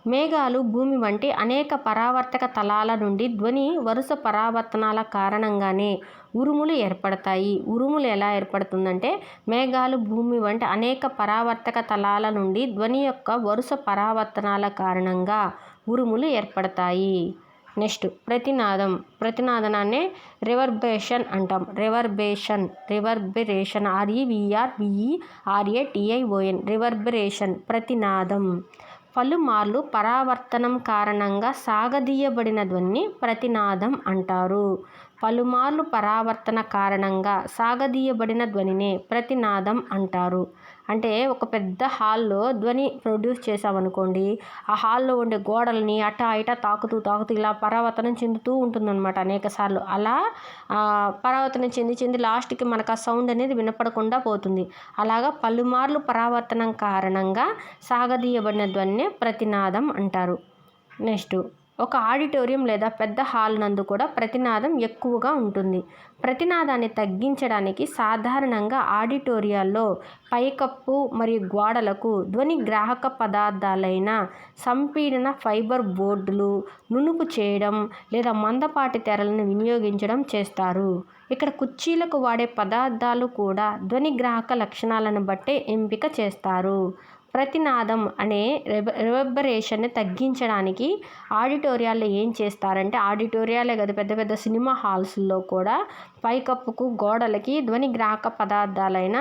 A: మేఘాలు భూమి వంటి అనేక పరావర్తక తలాల నుండి ధ్వని వరుస పరావర్తనాల కారణంగానే ఉరుములు ఏర్పడతాయి. ఉరుములు ఎలా ఏర్పడుతుందంటే మేఘాలు భూమి వంటి అనేక పరావర్తక తలాల నుండి ధ్వని యొక్క వరుస పరావర్తనాల కారణంగా ఉరుములు ఏర్పడతాయి. నెక్స్ట్, ప్రతినాదనాన్ని రివర్బరేషన్ అంటాం. రివర్బరేషన్ REVERBERATION రివర్బరేషన్ ప్రతినాదం. పలుమార్లు పరావర్తనం కారణంగా సాగదీయబడిన ధ్వనిని ప్రతినాదం అంటారు. పలుమార్లు పరావర్తన కారణంగా సాగదీయబడిన ధ్వనినే ప్రతినాదం అంటారు. అంటే ఒక పెద్ద హాల్లో ధ్వని ప్రొడ్యూస్ చేసామనుకోండి, ఆ హాల్లో ఉండే గోడల్ని అటా ఇటా తాకుతూ ఇలా పరావర్తనం చెందుతూ ఉంటుందన్నమాట అనేక సార్లు. అలా పరావర్తనం చెంది లాస్ట్కి మనకు ఆ సౌండ్ అనేది వినపడకుండా పోతుంది. అలాగా పలుమార్లు పరావర్తనం కారణంగా సాగదీయబడిన ధ్వనినే ప్రతినాదం అంటారు. నెక్స్ట్, ఒక ఆడిటోరియం లేదా పెద్ద హాల్ నందు కూడా ప్రతినాదం ఎక్కువగా ఉంటుంది. ప్రతినాదాన్ని తగ్గించడానికి సాధారణంగా ఆడిటోరియాల్లో పైకప్పు మరియు గోడలకు ధ్వని గ్రాహక పదార్థాలైన సంపీడన ఫైబర్ బోర్డులు నునుపు చేయడం లేదా మందపాటి తెరలను వినియోగించడం చేస్తారు. ఇక్కడ కుర్చీలకు వాడే పదార్థాలు కూడా ధ్వని గ్రాహక లక్షణాలను బట్టే ఎంపిక చేస్తారు. ప్రతినాదం అనే రివర్బరేషన్ని తగ్గించడానికి ఆడిటోరియాల్లో ఏం చేస్తారంటే, ఆడిటోరియాలే కదా పెద్ద పెద్ద సినిమా హాల్స్లో కూడా పైకప్పుకు గోడలకి ధ్వని గ్రాహక పదార్థాలైన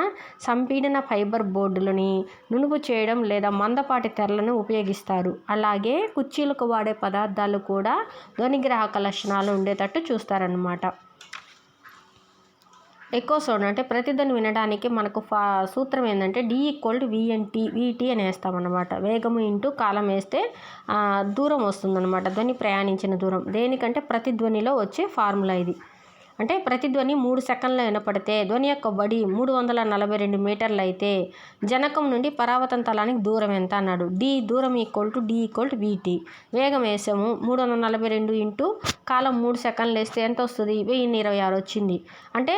A: సంపీడన ఫైబర్ బోర్డులని నునుపు చేయడం లేదా మందపాటి తెరలను ఉపయోగిస్తారు. అలాగే కుర్చీలకు వాడే పదార్థాలు కూడా ధ్వని గ్రాహక లక్షణాలు ఉండేటట్టు చూస్తారన్నమాట. ఎకో సౌండ్ అంటే ప్రతిధ్వని వినడానికి మనకు సూత్రం ఏంటంటే D=VT అని వేస్తామన్నమాట. వేగము ఇంటూ కాలం వేస్తే దూరం వస్తుందన్నమాట, ధ్వని ప్రయాణించిన దూరం. దేనికంటే ప్రతిధ్వనిలో వచ్చే ఫార్ములా ఇది. అంటే ప్రతిధ్వని 3 సెకండ్లు వినపడితే ధ్వని యొక్క బడి 342 మీటర్లు అయితే జనకం నుండి పరావర్తన తలానికి దూరం ఎంత అన్నాడు. దూరం D=VT. వేగం వేసాము 342 ఇంటూ కాలం 3 సెకండ్లు వేస్తే ఎంత వస్తుంది, 1026 వచ్చింది. అంటే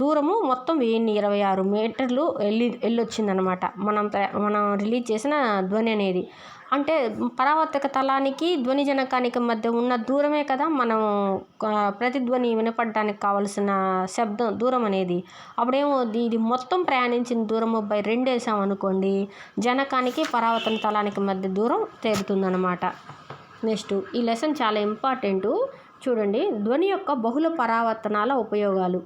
A: దూరము మొత్తం 1026 మీటర్లు వెళ్ళొచ్చిందనమాట మనం రిలీజ్ చేసిన ధ్వని అనేది. అంటే పరావర్తక తలానికి ధ్వని జనకానికి మధ్య ఉన్న దూరమే కదా మనం ప్రతిధ్వని వినపడడానికి కావలసిన శబ్దం దూరం అనేది. అప్పుడేమవుద్ది, ఇది మొత్తం ప్రయాణించిన దూరము బై 2 వేసామనుకోండి, జనకానికి పరావర్తన తలానికి మధ్య దూరం తేలుతుందన్నమాట. నెక్స్ట్, ఈ లెసన్ చాలా ఇంపార్టెంటు. చూడండి, ధ్వని యొక్క బహుళ పరావర్తనాల ఉపయోగాలు.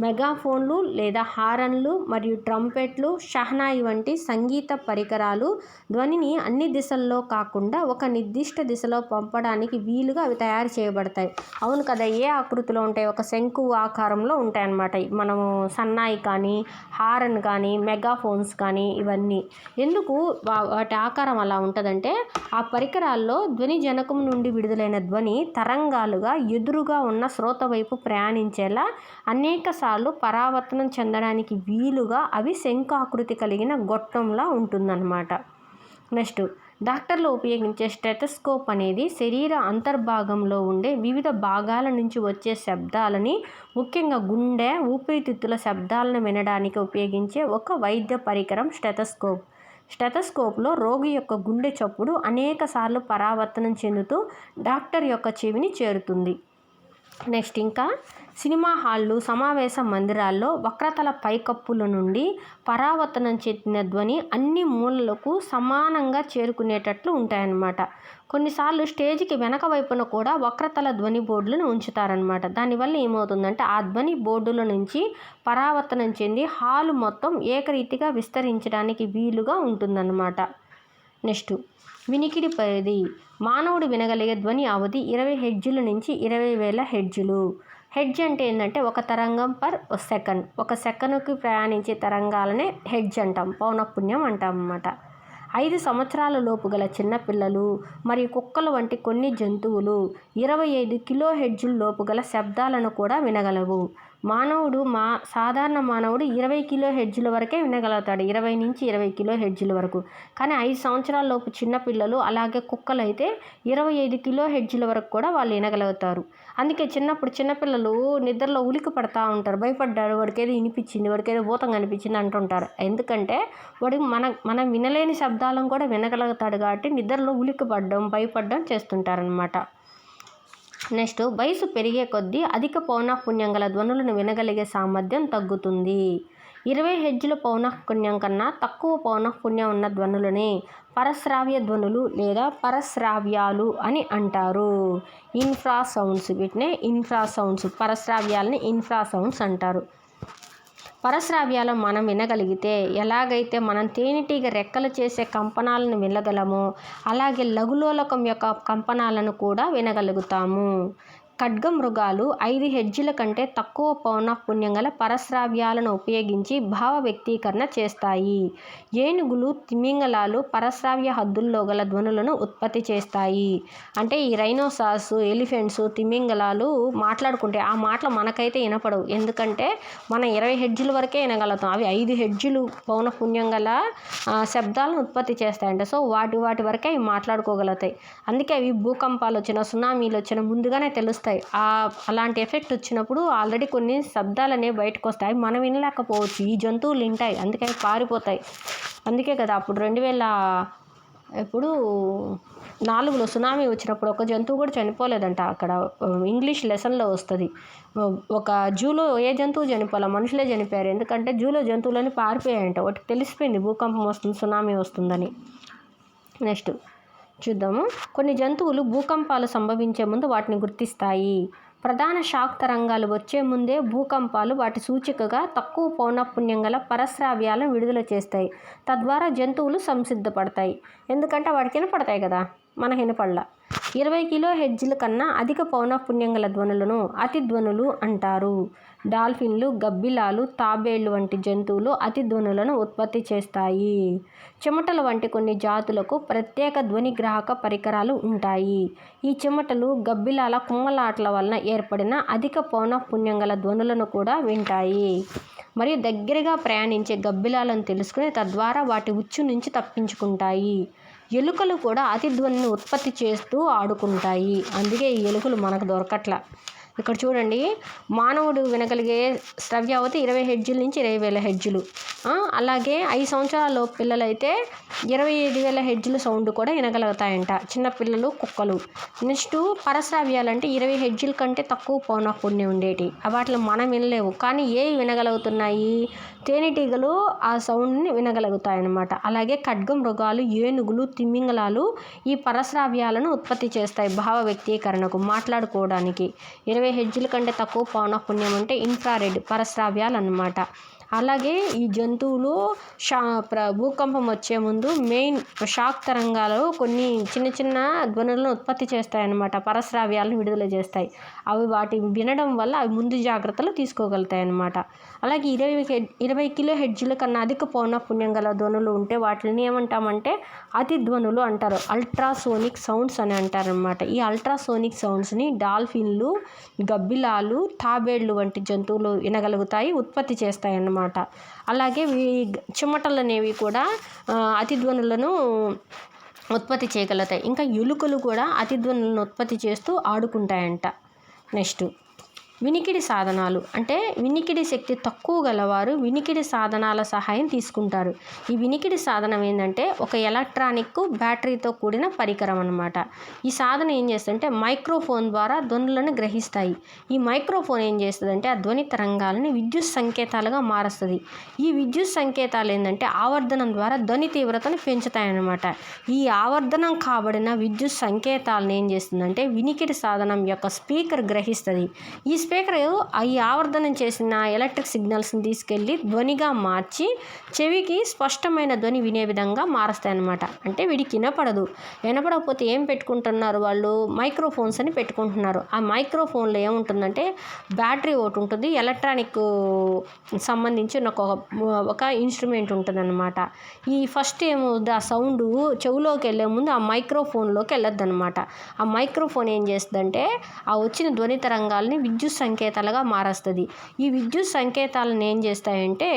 A: మెగాఫోన్లు లేదా హారన్లు మరియు ట్రంపెట్లు, షహనాయి వంటి సంగీత పరికరాలు ధ్వనిని అన్ని దిశల్లో కాకుండా ఒక నిర్దిష్ట దిశలో పంపడానికి వీలుగా అవి తయారు చేయబడతాయి. అవును కదా, ఏ ఆకృతిలో ఉంటాయి, ఒక శంకు ఆకారంలో ఉంటాయి అన్నమాట. మనము సన్నాయి కానీ, హారన్ కానీ, మెగాఫోన్స్ కానీ ఇవన్నీ ఎందుకు వాటి ఆకారం అలా ఉంటుందంటే, ఆ పరికరాల్లో ధ్వని జనకం నుండి విడుదలైన ధ్వని తరంగాలుగా ఎదురుగా ఉన్న శ్రోత వైపు ప్రయాణించేలా అనేక సార్లు పరావర్తనం చెందడానికి వీలుగా అవి శంఖాకృతి కలిగిన గొట్టంలా ఉంటుందన్నమాట. నెక్స్ట్, డాక్టర్లు ఉపయోగించే స్టెథోస్కోప్ అనేది శరీర అంతర్భాగంలో ఉండే వివిధ భాగాల నుంచి వచ్చే శబ్దాలని, ముఖ్యంగా గుండె, ఊపిరితిత్తుల శబ్దాలను వినడానికి ఉపయోగించే ఒక వైద్య పరికరం స్టెథోస్కోప్. స్టెథోస్కోప్లో రోగి యొక్క గుండె చప్పుడు అనేక సార్లు పరావర్తనం చెందుతూ డాక్టర్ యొక్క చెవిని చేరుతుంది. నెక్స్ట్, ఇంకా సినిమా హాళ్ళు, సమావేశ మందిరాల్లో వక్రతల పైకప్పుల నుండి పరావర్తనం చెందిన ధ్వని అన్ని మూలలకు సమానంగా చేరుకునేటట్లు ఉంటాయన్నమాట. కొన్నిసార్లు స్టేజ్కి వెనక వైపున కూడా వక్రతల ధ్వని బోర్డులను ఉంచుతారనమాట. దానివల్ల ఏమవుతుందంటే ఆ ధ్వని బోర్డుల నుంచి పరావర్తనం చెంది హాలు మొత్తం ఏకరీతిగా విస్తరించడానికి వీలుగా ఉంటుందన్నమాట. నెక్స్ట్, వినికిడి పరిధి. మానవుడు వినగలిగే ధ్వని అవధి 20 హెర్ట్జుల నుంచి 20,000 హెర్ట్జులు. హెడ్జ్ అంటే ఏంటంటే ఒక తరంగం పర్ సెకండ్, ఒక సెకనుకి ప్రయాణించే తరంగాలనే హెడ్జ్ అంటాం, పౌనఃపున్యం అంటాం అన్నమాట. 5 సంవత్సరాల లోపు గల చిన్నపిల్లలు మరియు కుక్కలు వంటి కొన్ని జంతువులు 25 కిలో హెడ్జుల లోపు గల శబ్దాలను కూడా వినగలవు. సాధారణ మానవుడు 20 కిలో హెడ్జుల వరకే వినగలుగుతాడు, 20 నుంచి 20 కిలో హెడ్జుల వరకు. కానీ 5 సంవత్సరాల లోపు చిన్నపిల్లలు అలాగే కుక్కలు అయితే 25 కిలో హెడ్జుల వరకు కూడా వాళ్ళు వినగలుగుతారు. అందుకే చిన్నపిల్లలు నిద్రలో ఉలికి పడతా ఉంటారు, భయపడ్డాడు, వాడికి ఏదో వినిపించింది, వాడికి ఏదో భూతం కనిపించింది అంటుంటారు. ఎందుకంటే వాడికి మనం వినలేని శబ్దాలను కూడా వినగలుగుతాడు కాబట్టి నిద్రలో ఉలికి పడడం, భయపడడం చేస్తుంటారనమాట. నెక్స్ట్, వయసు పెరిగే కొద్దీ అధిక పౌనఃపున్యం గల ధ్వనులను వినగలిగే సామర్థ్యం తగ్గుతుంది. 20 హెడ్జుల పౌనఃపున్యం కన్నా తక్కువ పౌనఃపున్యం ఉన్న ధ్వనులని పరశ్రావ్య ధ్వనులు లేదా పరశ్రావ్యాలు అని అంటారు. ఇన్ఫ్రాసౌండ్స్, వీటినే ఇన్ఫ్రాసౌండ్స్, పరశ్రావ్యాలని ఇన్ఫ్రాసౌండ్స్ అంటారు. పరశ్రావ్యాలను మనం వినగలిగితే ఎలాగైతే మనం తేనెటీగ రెక్కలు చేసే కంపనాలను వినగలమో అలాగే లఘులోలకం యొక్క కంపనాలను కూడా వినగలుగుతాము. ఖడ్గమృగాలు 5 హెడ్జుల కంటే తక్కువ పౌనఃపున్యం గల పరశ్రావ్యాలను ఉపయోగించి భావ వ్యక్తీకరణ చేస్తాయి. ఏనుగులు, తిమింగలాలు పరశ్రావ్య హద్దుల్లో గల ధ్వనులను ఉత్పత్తి చేస్తాయి. అంటే ఈ రైనోసార్స్, ఎలిఫెంట్స్, తిమింగలాలు మాట్లాడుకుంటే ఆ మాటలు మనకైతే వినపడవు, ఎందుకంటే మనం 20 హెడ్జుల వరకే వినగలుగుతాం. అవి 5 హెడ్జులు పౌనఃపున్యం గల శబ్దాలను ఉత్పత్తి చేస్తాయంట. సో వాటి వరకే అవి మాట్లాడుకోగలుగుతాయి. అందుకే అవి భూకంపాలు వచ్చిన, సునామీలు వచ్చిన ముందుగానే తెలుస్తాయి. అలాంటి ఎఫెక్ట్ వచ్చినప్పుడు ఆల్రెడీ కొన్ని శబ్దాలు అనేవి బయటకు వస్తాయి, మనం వినలేకపోవచ్చు, ఈ జంతువులు వింటాయి, అందుకే పారిపోతాయి. అందుకే కదా అప్పుడు 2004లో సునామీ వచ్చినప్పుడు ఒక జంతువు కూడా చనిపోలేదంట. అక్కడ ఇంగ్లీష్ లెసన్లో వస్తుంది, ఒక జూలో ఏ జంతువు చనిపోలే, మనుషులే చనిపోయారు. ఎందుకంటే జూలో జంతువులని పారిపోయాయంట, వాటికి తెలిసిపోయింది భూకంపం వస్తుంది, సునామీ వస్తుందని. నెక్స్ట్ చూద్దాము. కొన్ని జంతువులు భూకంపాలు సంభవించే ముందు వాటిని గుర్తిస్తాయి. ప్రధాన షాక్ తరంగాలు వచ్చే ముందే భూకంపాలు వాటి సూచికగా తక్కువ పౌనఃపున్యం గల పరశ్రావ్యాలను విడుదల చేస్తాయి. తద్వారా జంతువులు సంసిద్ధపడతాయి, ఎందుకంటే వాటికి వినపడతాయి కదా, మనకు వినపడలా. 20 కిలో హెడ్జుల కన్నా అధిక పౌనఃపున్యం గల ధ్వనులను అతిధ్వనులు అంటారు. డాల్ఫిన్లు, గబ్బిలాలు, తాబేళ్లు వంటి జంతువులు అతిధ్వనులను ఉత్పత్తి చేస్తాయి. చెమటల వంటి కొన్ని జాతులకు ప్రత్యేక ధ్వనిగ్రాహక పరికరాలు ఉంటాయి. ఈ చెమటలు గబ్బిలాల కుమ్మలాటల వలన ఏర్పడిన అధిక పౌనఃపున్యం గల ధ్వనులను కూడా వింటాయి మరియు దగ్గరగా ప్రయాణించే గబ్బిలాలను తెలుసుకుని తద్వారా వాటి ఉచ్చు నుంచి తప్పించుకుంటాయి. ఎలుకలు కూడా అతిధ్వనిని ఉత్పత్తి చేస్తూ ఆడుకుంటాయి, అందుకే ఈ ఎలుకలు మనకు దొరకట్లా. ఇక్కడ చూడండి, మానవుడు వినగలిగే శ్రవ్యావతి 20 హెడ్జుల నుంచి 20,000 హెడ్జులు. అలాగే 5 సంవత్సరాల పిల్లలైతే 25,000 హెడ్జుల సౌండ్ కూడా వినగలుగుతాయంట, చిన్నపిల్లలు, కుక్కలు. నెక్స్ట్, పరశ్రావ్యాలంటే 20 హెడ్జుల కంటే తక్కువ పౌనఃపున్యం ఉండేటి, వాటిని మనం వినలేవు. కానీ ఏవి వినగలుగుతున్నాయి? తేనెటీగలు ఆ సౌండ్ని వినగలుగుతాయన్నమాట. అలాగే ఖడ్గమృగాలు, ఏనుగులు, తిమింగలాలు ఈ పరశ్రావ్యాలను ఉత్పత్తి చేస్తాయి భావ వ్యక్తీకరణకు, మాట్లాడుకోవడానికి. 20 హెడ్జుల కంటే తక్కువ పౌనఃపున్యం అంటే ఇన్ఫ్రారెడ్ పరశ్రావ్యాలు అన్నమాట. అలాగే ఈ జంతువులు భూకంపం వచ్చే ముందు మెయిన్ షాక్ తరంగాలు కొన్ని చిన్న చిన్న ధ్వనులను ఉత్పత్తి చేస్తాయన్నమాట, పరశ్రావ్యాలను విడుదల చేస్తాయి. అవి వాటి వినడం వల్ల అవి ముందు జాగ్రత్తలు తీసుకోగలుగుతాయి అన్నమాట. అలాగే 20 కిలో హెడ్జుల కన్నా అధిక పౌనఃపున్యం గల ధ్వనులు ఉంటే వాటిని ఏమంటామంటే అతిధ్వనులు అంటారు, అల్ట్రాసోనిక్ సౌండ్స్ అని అంటారనమాట. ఈ అల్ట్రాసోనిక్ సౌండ్స్ని డాల్ఫిన్లు, గబ్బిలాలు, తాబేళ్లు వంటి జంతువులు వినగలుగుతాయి, ఉత్పత్తి చేస్తాయి అన్నమాట. అలాగే చెమటలు అనేవి కూడా అతిధ్వనులను ఉత్పత్తి చేయగలుగుతాయి. ఇంకా ఎలుకలు కూడా అతిధ్వనులను ఉత్పత్తి చేస్తూ ఆడుకుంటాయంట. నెక్స్ట్, వినికిడి సాధనాలు అంటే వినికిడి శక్తి తక్కువ గలవారు వినికిడి సాధనాల సహాయం తీసుకుంటారు. ఈ వినికిడి సాధనం ఏంటంటే ఒక ఎలక్ట్రానిక్ బ్యాటరీతో కూడిన పరికరం అన్నమాట. ఈ సాధనం ఏం చేస్తుందంటే మైక్రోఫోన్ ద్వారా ధ్వనులను గ్రహిస్తాయి. ఈ మైక్రోఫోన్ ఏం చేస్తుందంటే ఆ ధ్వని తరంగాలని విద్యుత్ సంకేతాలుగా మారుస్తుంది. ఈ విద్యుత్ సంకేతాలు ఏంటంటే ఆవర్ధనం ద్వారా ధ్వని తీవ్రతను పెంచుతాయన్నమాట. ఈ ఆవర్ధనం కాబడిన విద్యుత్ సంకేతాలను ఏం చేస్తుందంటే వినికిడి సాధనం యొక్క స్పీకర్ గ్రహిస్తుంది. ఈ స్పీకర్ ఈ ఆవర్ధనం చేసిన ఎలక్ట్రిక్ సిగ్నల్స్ని తీసుకెళ్ళి ధ్వనిగా మార్చి చెవికి స్పష్టమైన ధ్వని వినే విధంగా మారుస్తాయన్నమాట. అంటే వీడికి వినపడకపోతే ఏం పెట్టుకుంటున్నారు వాళ్ళు, మైక్రోఫోన్స్ అని పెట్టుకుంటున్నారు. ఆ మైక్రోఫోన్లో ఏముంటుందంటే బ్యాటరీ ఒకటి ఉంటుంది, ఎలక్ట్రానిక్ సంబంధించిన ఒక ఇన్స్ట్రుమెంట్ ఉంటుందన్నమాట. ఈ ఫస్ట్ ఏమవుద్ది, ఆ సౌండ్ చెవులోకి వెళ్ళే ముందు ఆ మైక్రోఫోన్లోకి వెళ్ళొద్దన్నమాట. ఆ మైక్రోఫోన్ ఏం చేస్తుందంటే ఆ వచ్చిన ధ్వని తరంగాల్ని విద్యుత్ సంకేతాలుగా మారుస్తుంది. ఈ విద్యుత్ సంకేతాలను ఏం చేస్తాయంటే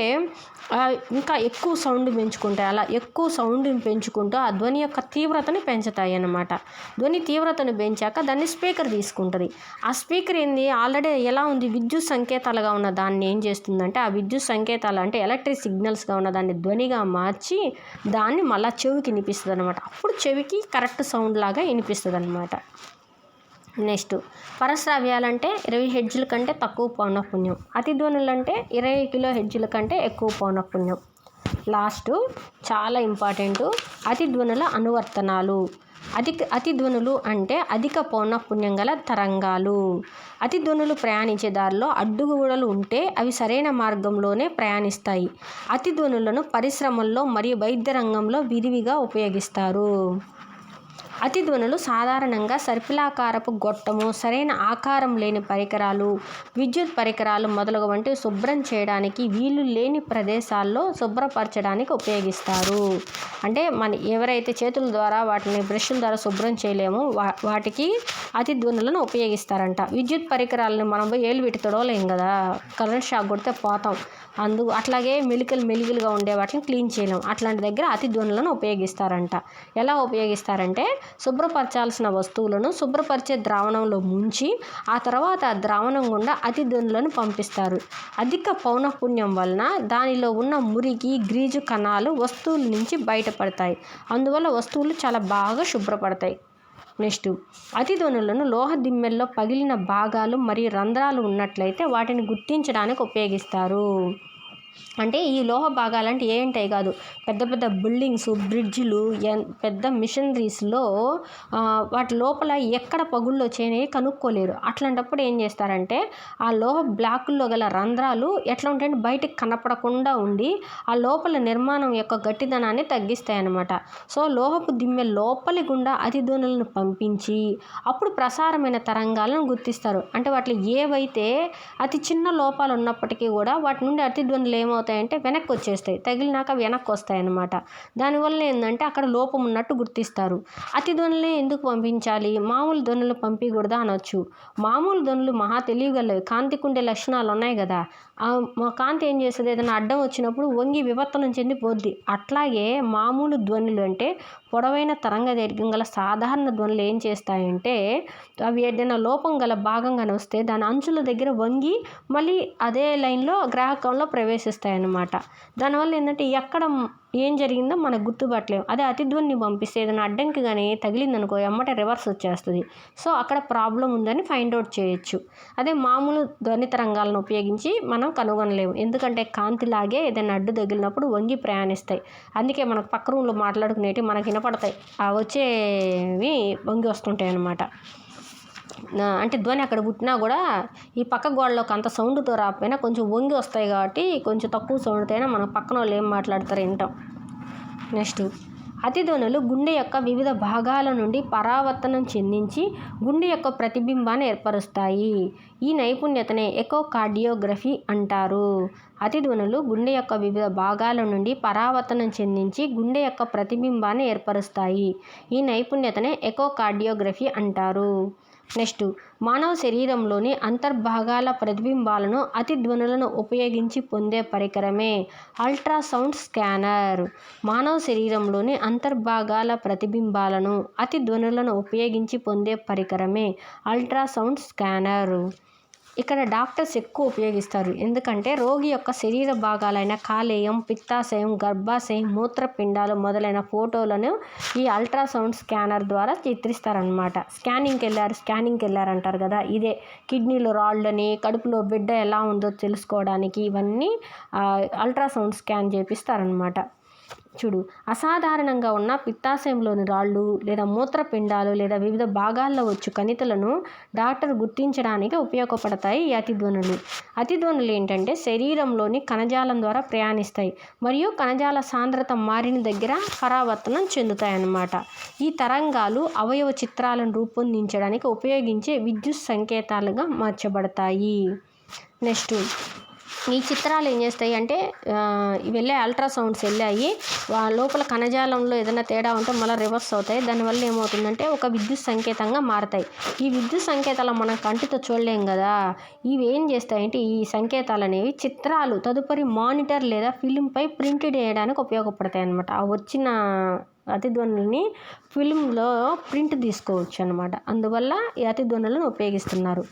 A: ఇంకా ఎక్కువ సౌండ్ పెంచుకుంటాయి. అలా ఎక్కువ సౌండ్ని పెంచుకుంటూ ఆ ధ్వని యొక్క తీవ్రతని పెంచుతాయి అన్నమాట. ధ్వని తీవ్రతను పెంచాక దాన్ని స్పీకర్ తీసుకుంటుంది. ఆ స్పీకర్ ఆల్రెడీ ఎలా ఉంది, విద్యుత్ సంకేతాలుగా ఉన్న దాన్ని ఏం చేస్తుందంటే ఆ విద్యుత్ సంకేతాలు అంటే ఎలక్ట్రిక్ సిగ్నల్స్గా ఉన్న దాన్ని ధ్వనిగా మార్చి దాన్ని మళ్ళీ చెవికి వినిపిస్తుంది అనమాట. అప్పుడు చెవికి కరెక్ట్ సౌండ్ లాగా వినిపిస్తుంది అనమాట. నెక్స్ట్ పరశ్రావ్యాలంటే 20 హెర్ట్జ్ల కంటే తక్కువ పౌనఃపున్యం, అతిధ్వనులు అంటే 20 కిలో హెర్ట్జ్ల కంటే ఎక్కువ పౌనఃపున్యం. లాస్ట్ చాలా ఇంపార్టెంట్, అతిధ్వనుల అనువర్తనాలు. అతిధ్వనులు అంటే అధిక పౌనఃపున్యం గల తరంగాలు. అతిధ్వనులు ప్రయాణించే దారిలో అడ్డుగోడలు ఉంటే అవి సరైన మార్గంలోనే ప్రయాణిస్తాయి. అతిధ్వనులను పరిశ్రమల్లో మరియు వైద్య రంగంలో విరివిగా ఉపయోగిస్తారు. అతిధ్వనులు సాధారణంగా సర్పిలాకారపు గొట్టము, సరైన ఆకారం లేని పరికరాలు, విద్యుత్ పరికరాలు మొదలగు వంటివి శుభ్రం చేయడానికి వీలు లేని ప్రదేశాల్లో శుభ్రపరచడానికి ఉపయోగిస్తారు. అంటే ఎవరైతే చేతుల ద్వారా వాటిని బ్రష్ల ద్వారా శుభ్రం చేయలేమో వాటికి అతిధ్వనులను ఉపయోగిస్తారంట. విద్యుత్ పరికరాలను మనం ఏలు పెట్టి తొడవలేం కదా, కరెంట్ షాక్ కొడితే పోతాం. అట్లాగే మెలికలుగా ఉండే వాటిని క్లీన్ చేయలేం. అట్లాంటి దగ్గర అతిధ్వనులను ఉపయోగిస్తారంట. ఎలా ఉపయోగిస్తారంటే శుభ్రపరచాల్సిన వస్తువులను శుభ్రపరిచే ద్రావణంలో ముంచి ఆ తర్వాత ఆ ద్రావణం గుండా అతిధ్వనులను పంపిస్తారు. అధిక పౌనఃపున్యం వలన దానిలో ఉన్న మురికి, గ్రీజు కణాలు వస్తువుల నుంచి బయటపడతాయి. అందువల్ల వస్తువులు చాలా బాగా శుభ్రపడతాయి. నెక్స్ట్ అతిధ్వనులను లోహ దిమ్మెల్లో పగిలిన భాగాలు మరియు రంధ్రాలు ఉన్నట్లయితే వాటిని గుర్తించడానికి ఉపయోగిస్తారు. అంటే ఈ లోహ భాగాలంటే ఏంటాయి కాదు, పెద్ద పెద్ద బిల్డింగ్స్, బ్రిడ్జిలు, పెద్ద మిషనరీస్లో వాటి లోపల ఎక్కడ పగుళ్ళు వచ్చాయని కనుక్కోలేరు. అట్లాంటప్పుడు ఏం చేస్తారంటే ఆ లోహ బ్లాకుల్లో గల రంధ్రాలు ఎట్లా ఉంటాయంటే బయటకు కనపడకుండా ఉండి ఆ లోపల నిర్మాణం యొక్క గట్టిదనాన్ని తగ్గిస్తాయి అన్నమాట. సో లోహపు దిమ్మె లోపలి గుండా అతిధ్వనులను పంపించి అప్పుడు ప్రసారమైన తరంగాలను గుర్తిస్తారు. అంటే వాటిలో ఏవైతే అతి చిన్న లోపాలు ఉన్నప్పటికీ కూడా వాటి నుండి అతిధ్వనులు ఏమవుతాయంటే వెనక్కి వచ్చేస్తాయి, తగిలినాక వెనక్కి వస్తాయి అన్నమాట. దానివల్ల ఏంటంటే అక్కడ లోపం ఉన్నట్టు గుర్తిస్తారు. అతిధ్వనులే ఎందుకు పంపించాలి, మామూలు ధ్వనులు పంపించకూడదా అనొచ్చు. మామూలు ధ్వనులు మహా తెలియగలవి, కాంతికి ఉండే లక్షణాలు ఉన్నాయి కదా. మా కాంతి ఏం చేస్తుంది, ఏదైనా అడ్డం వచ్చినప్పుడు వంగి వివర్తనం చెందిపోద్ది. అట్లాగే మామూలు ధ్వనులు అంటే పొడవైన తరంగ దైర్ఘ్యం గల సాధారణ ధ్వనులు ఏం చేస్తాయంటే అవి ఏదైనా లోపం గల భాగంగానే వస్తే దాని అంచుల దగ్గర వంగి మళ్ళీ అదే లైన్లో గ్రాహకంలో ప్రవేశిస్తాయి అన్నమాట. దానివల్ల ఏంటంటే ఎక్కడ ఏం జరిగిందో మనకు గుర్తుపట్టలేము. అదే అతిధ్వనిని పంపిస్తే ఏదైనా అడ్డంకి కానీ తగిలిందనుకో ఎమ్మటే రివర్స్ వచ్చేస్తుంది. సో అక్కడ ప్రాబ్లం ఉందని ఫైండ్ అవుట్ చేయొచ్చు. అదే మామూలు ధ్వని తరంగాలను ఉపయోగించి మనం కనుగొనలేము, ఎందుకంటే కాంతిలాగే ఏదైనా అడ్డు తగిలినప్పుడు వంగి ప్రయాణిస్తాయి. అందుకే మనకు పక్క రూమ్లో మాట్లాడుకునేవి మనకి వినపడతాయి, ఆ వచ్చేవి వంగి వస్తుంటాయి అన్నమాట. అంటే ధ్వని అక్కడ పుట్టినా కూడా ఈ పక్క గోడలోకి అంత సౌండ్తో రాకపోయినా కొంచెం వంగి వస్తాయి కాబట్టి కొంచెం తక్కువ సౌండ్తో అయినా మన పక్కన వాళ్ళు ఏం మాట్లాడతారో వింటాం. నెక్స్ట్ అతిధ్వనులు గుండె యొక్క వివిధ భాగాల నుండి పరావర్తనం చెందించి గుండె యొక్క ప్రతిబింబాన్ని ఏర్పరుస్తాయి. ఈ నైపుణ్యతనే ఎకోకార్డియోగ్రఫీ అంటారు. అతిధ్వనులు గుండె యొక్క వివిధ భాగాల నుండి పరావర్తనం చెందించి గుండె యొక్క ప్రతిబింబాన్ని ఏర్పరుస్తాయి. ఈ నైపుణ్యతనే ఎకోకార్డియోగ్రఫీ అంటారు. నెక్స్ట్ మానవ శరీరంలోని అంతర్భాగాల ప్రతిబింబాలను అతిధ్వనులను ఉపయోగించి పొందే పరికరమే అల్ట్రాసౌండ్ స్కానర్. మానవ శరీరంలోని అంతర్భాగాల ప్రతిబింబాలను అతిధ్వనులను ఉపయోగించి పొందే పరికరమే అల్ట్రాసౌండ్ స్కానర్. ఇక్కడ డాక్టర్స్ ఎక్కువ ఉపయోగిస్తారు, ఎందుకంటే రోగి యొక్క శరీర భాగాలైన కాలేయం, పిత్తాశయం, గర్భాశయం, మూత్రపిండాలు మొదలైన ఫోటోలను ఈ అల్ట్రాసౌండ్ స్కానర్ ద్వారా చిత్రిస్తారనమాట. స్కానింగ్కి వెళ్ళారు అంటారు కదా, ఇదే కిడ్నీలో రాళ్ళని, కడుపులో బిడ్డ ఎలా ఉందో తెలుసుకోవడానికి ఇవన్నీ అల్ట్రాసౌండ్ స్కాన్ చేపిస్తారనమాట. చూడు, అసాధారణంగా ఉన్న పిత్తాశయంలోని రాళ్ళు లేదా మూత్రపిండాలు లేదా వివిధ భాగాల్లో వచ్చు కణితులను డాక్టర్ గుర్తించడానికి ఉపయోగపడతాయి ఈ అతిధ్వనులు. అతిధ్వనులు ఏంటంటే శరీరంలోని కణజాలం ద్వారా ప్రయాణిస్తాయి మరియు కణజాల సాంద్రత మారిన దగ్గర పరావర్తనం చెందుతాయి అన్నమాట. ఈ తరంగాలు అవయవ చిత్రాలను రూపొందించడానికి ఉపయోగించే విద్యుత్ సంకేతాలుగా మార్చబడతాయి. నెక్స్ట్, ఈ చిత్రాలు ఏం చేస్తాయి అంటే వెళ్ళే అల్ట్రాసౌండ్స్ వెళ్ళాయి, లోపల కణజాలంలో ఏదైనా తేడా ఉంటే మళ్ళీ రివర్స్ అవుతాయి. దానివల్ల ఏమవుతుందంటే ఒక విద్యుత్ సంకేతంగా మారతాయి. ఈ విద్యుత్ సంకేతాలు మనం కంటితో చూడలేం కదా, ఇవి ఏం చేస్తాయంటే ఈ సంకేతాలు అనేవి చిత్రాలు తదుపరి మానిటర్ లేదా ఫిలింపై ప్రింట్ చేయడానికి ఉపయోగపడతాయి అన్నమాట. ఆ వచ్చిన అతిధ్వనుల్ని ఫిల్మ్లో ప్రింట్ తీసుకోవచ్చు అన్నమాట. అందువల్ల ఈ అతిధ్వనులను ఉపయోగిస్తున్నారు.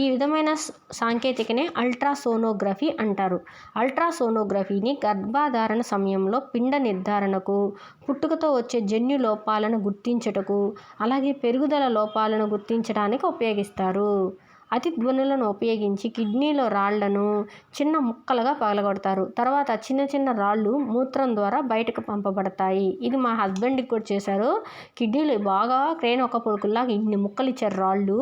A: ఈ విధమైన సాంకేతికనే అల్ట్రాసోనోగ్రఫీ అంటారు. అల్ట్రాసోనోగ్రఫీని గర్భధారణ సమయంలో పిండ నిర్ధారణకు, పుట్టుకతో వచ్చే జన్యు లోపాలను గుర్తించుటకు, అలాగే పెరుగుదల లోపాలను గుర్తించడానికి ఉపయోగిస్తారు. అతిధ్వనులను ఉపయోగించి కిడ్నీలో రాళ్లను చిన్న ముక్కలుగా పగలగొడతారు. తర్వాత చిన్న చిన్న రాళ్ళు మూత్రం ద్వారా బయటకు పంపబడతాయి. ఇది మా హస్బెండ్కి కూడా చేశారు. కిడ్నీలు బాగా క్రేన్ ఒక పొడుకుల్లాగా ఇన్ని ముక్కలు ఇచ్చారు రాళ్ళు.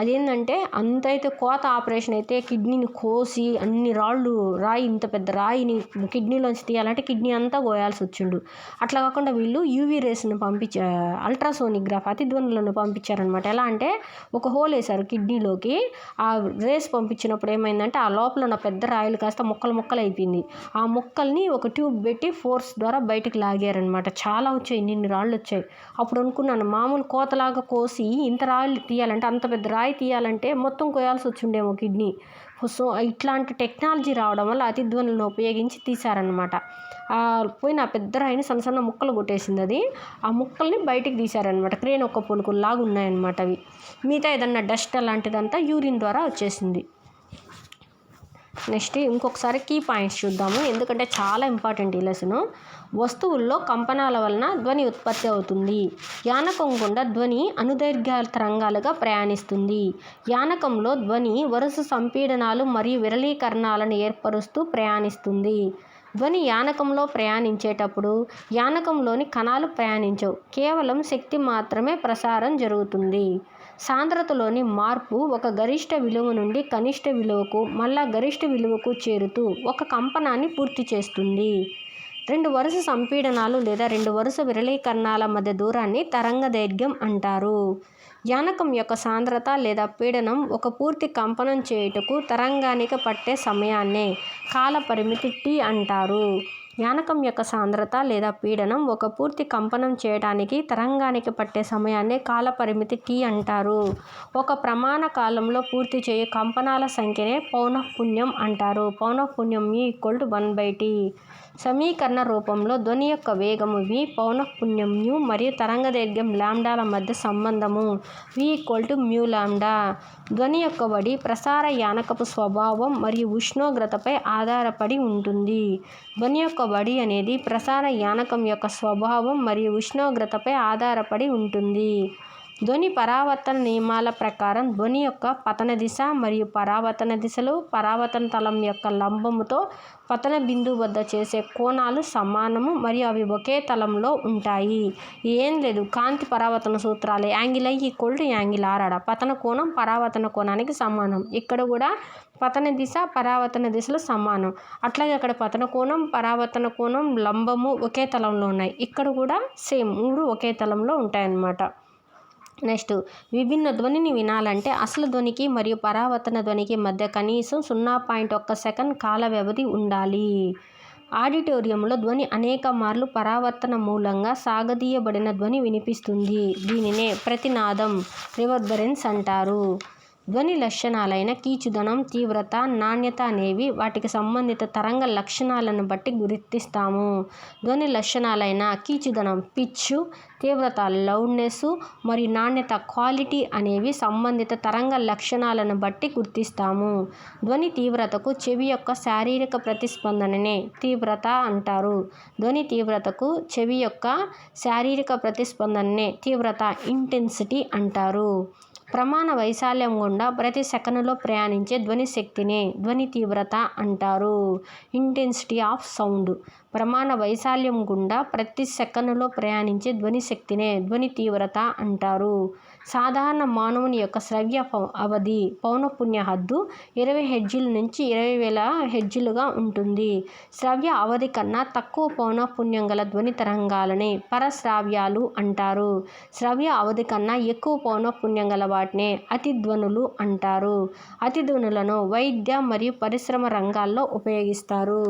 A: అదేంటంటే అంతైతే కోత ఆపరేషన్ అయితే కిడ్నీని కోసి అన్ని రాళ్ళు, రాయి ఇంత పెద్ద రాయిని కిడ్నీలోంచి తీయాలంటే కిడ్నీ అంతా కోయాల్సి వచ్చిండు. అట్లా కాకుండా వీళ్ళు యూవీ రేస్ని అల్ట్రాసోనిగ్రాఫ్ అతిధ్వనులను పంపించారనమాట. ఎలా అంటే ఒక హోల్ వేశారు కిడ్నీలోకి, ఆ రేస్ పంపించినప్పుడు ఏమైందంటే ఆ లోపల ఉన్న పెద్ద రాయిలు కాస్త ముక్కలు ముక్కలు అయిపోయింది. ఆ ముక్కల్ని ఒక ట్యూబ్ పెట్టి ఫోర్స్ ద్వారా బయటకు లాగారనమాట. చాలా వచ్చాయి, ఇన్ని రాళ్ళు వచ్చాయి. అప్పుడు అనుకున్నాను, మామూలు కోతలాగా కోసి ఇంత రాయిలు తీయాలంటే, అంత పెద్ద రాయి తీయాలంటే మొత్తం కోయాల్సి వచ్చిండేమో కిడ్నీ. సో ఇట్లాంటి టెక్నాలజీ రావడం వల్ల అతిధ్వనులను ఉపయోగించి తీశారనమాట. పోయిన పెద్ద రాయిని సన్న సన్న ముక్కలు కొట్టేసింది అది. ఆ ముక్కల్ని బయటికి తీశారనమాట. క్రేన్ ఒక్క పొలుకుల్లాగా ఉన్నాయన్నమాట అవి. మిగతా ఏదన్నా డస్ట్ అలాంటిదంతా యూరిన్ ద్వారా వచ్చేసింది. నెక్స్ట్ ఇంకొకసారి కీ పాయింట్స్ చూద్దాము, ఎందుకంటే చాలా ఇంపార్టెంట్ ఈ లెసను. వస్తువుల్లో కంపనాల వలన ధ్వని ఉత్పత్తి అవుతుంది. యానకం గుండా ధ్వని అనుదైర్ఘ్య తరంగాలుగా ప్రయాణిస్తుంది. యానకంలో ధ్వని వరుస సంపీడనాలు మరియు విరళీకరణాలను ఏర్పరుస్తూ ప్రయాణిస్తుంది. ధ్వని యానకంలో ప్రయాణించేటప్పుడు యానకంలోని కణాలు ప్రయాణించవు, కేవలం శక్తి మాత్రమే ప్రసారం జరుగుతుంది. సాంద్రతలోని మార్పు ఒక గరిష్ట విలువ నుండి కనిష్ట విలువకు మళ్ళా గరిష్ట విలువకు చేరుతూ ఒక కంపనాన్ని పూర్తి చేస్తుంది. రెండు వరుస సంపీడనాలు లేదా రెండు వరుస విరళీకరణాల మధ్య దూరాన్ని తరంగ దైర్ఘ్యం అంటారు. యానకం యొక్క సాంద్రత లేదా పీడనం ఒక పూర్తి కంపనం చేయుటకు తరంగానికి పట్టే సమయాన్నే కాల పరిమితి T అంటారు. యానకం యొక్క సాంద్రత లేదా పీడనం ఒక పూర్తి కంపనం చేయడానికి తరంగానికి పట్టే సమయాన్ని కాలపరిమితి T అంటారు. ఒక ప్రమాణ కాలంలో పూర్తి చేయు కంపనాల సంఖ్యనే పౌనఃపున్యం అంటారు. పౌనఃపున్యం μ=1/T. సమీకరణ రూపంలో ధ్వని యొక్క వేగము v, పౌనఃపున్యం μ మరియు తరంగదైర్ఘ్యం లాంబ్డాల మధ్య సంబంధము v=μλ. ధ్వని యొక్క వడి ప్రసార యానకపు స్వభావం మరియు ఉష్ణోగ్రతపై ఆధారపడి ఉంటుంది. ధ్వని యొక్క వడి అనేది ప్రసార యానకం యొక్క స్వభావం మరియు ఉష్ణోగ్రతపై ఆధారపడి ఉంటుంది. ధ్వని పరావర్తన నియమాల ప్రకారం ధ్వని యొక్క పతన దిశ మరియు పరావర్తన దిశలు పరావర్తన తలం యొక్క లంబముతో పతన బిందువు వద్ద చేసే కోణాలు సమానము మరియు అవి ఒకే తలంలో ఉంటాయి. ఏం లేదు, కాంతి పరావర్తన సూత్రాలు యాంగిల్ I=యాంగిల్ R ఆడ పతన కోణం పరావర్తన కోణానికి సమానం. ఇక్కడ కూడా పతన దిశ పరావర్తన దిశలు సమానం. అట్లాగే అక్కడ పతన కోణం పరావర్తన కోణం లంబము ఒకే తలంలో ఉన్నాయి. ఇక్కడ కూడా సేమ్ మూడు ఒకే తలంలో ఉంటాయన్నమాట. నెక్స్ట్, విభిన్న ధ్వనిని వినాలంటే అసలు ధ్వనికి మరియు పరావర్తన ధ్వనికి మధ్య కనీసం 0.1 సెకండ్ కాల వ్యవధి ఉండాలి. ఆడిటోరియంలో ధ్వని అనేక మార్లు పరావర్తన మూలంగా సాగదీయబడిన ధ్వని వినిపిస్తుంది. దీనినే ప్రతినాదం రివర్బరెన్స్ అంటారు. ధ్వని లక్షణాలైన కీచుదనం, తీవ్రత, నాణ్యత అనేవి వాటికి సంబంధిత తరంగ లక్షణాలను బట్టి గుర్తిస్తాము. ధ్వని లక్షణాలైన కీచుదనం పిచ్, తీవ్రత లౌడ్నెస్ మరియు నాణ్యత క్వాలిటీ అనేవి సంబంధిత తరంగ లక్షణాలను బట్టి గుర్తిస్తాము. ధ్వని తీవ్రతకు చెవి యొక్క శారీరక ప్రతిస్పందననే తీవ్రత అంటారు. ధ్వని తీవ్రతకు చెవి యొక్క శారీరక ప్రతిస్పందననే తీవ్రత ఇంటెన్సిటీ అంటారు. ప్రమాణ వైశాల్యం గుండా ప్రతి సెకనులో ప్రయాణించే ధ్వని శక్తినే ధ్వని తీవ్రత అంటారు. Intensity of sound. ప్రమాణ వైశాల్యం గుండా ప్రతి సెకనులో ప్రయాణించే ధ్వని శక్తినే ధ్వని తీవ్రత అంటారు. సాధారణ మానవుని యొక్క శ్రవ్య అవధి పౌనఃపున్య హద్దు 20 హెర్ట్జుల నుంచి 20,000 హెర్ట్జులుగా ఉంటుంది. శ్రవ్య అవధి కన్నా తక్కువ పౌనఃపున్యం గల ధ్వని తరంగాలనే పరశ్రావ్యాలు అంటారు. శ్రవ్య అవధి కన్నా ఎక్కువ పౌనఃపున్యం గల వాటినే అతిధ్వనులు అంటారు. అతిధ్వనులను వైద్య మరియు పరిశ్రమ రంగాల్లో ఉపయోగిస్తారు.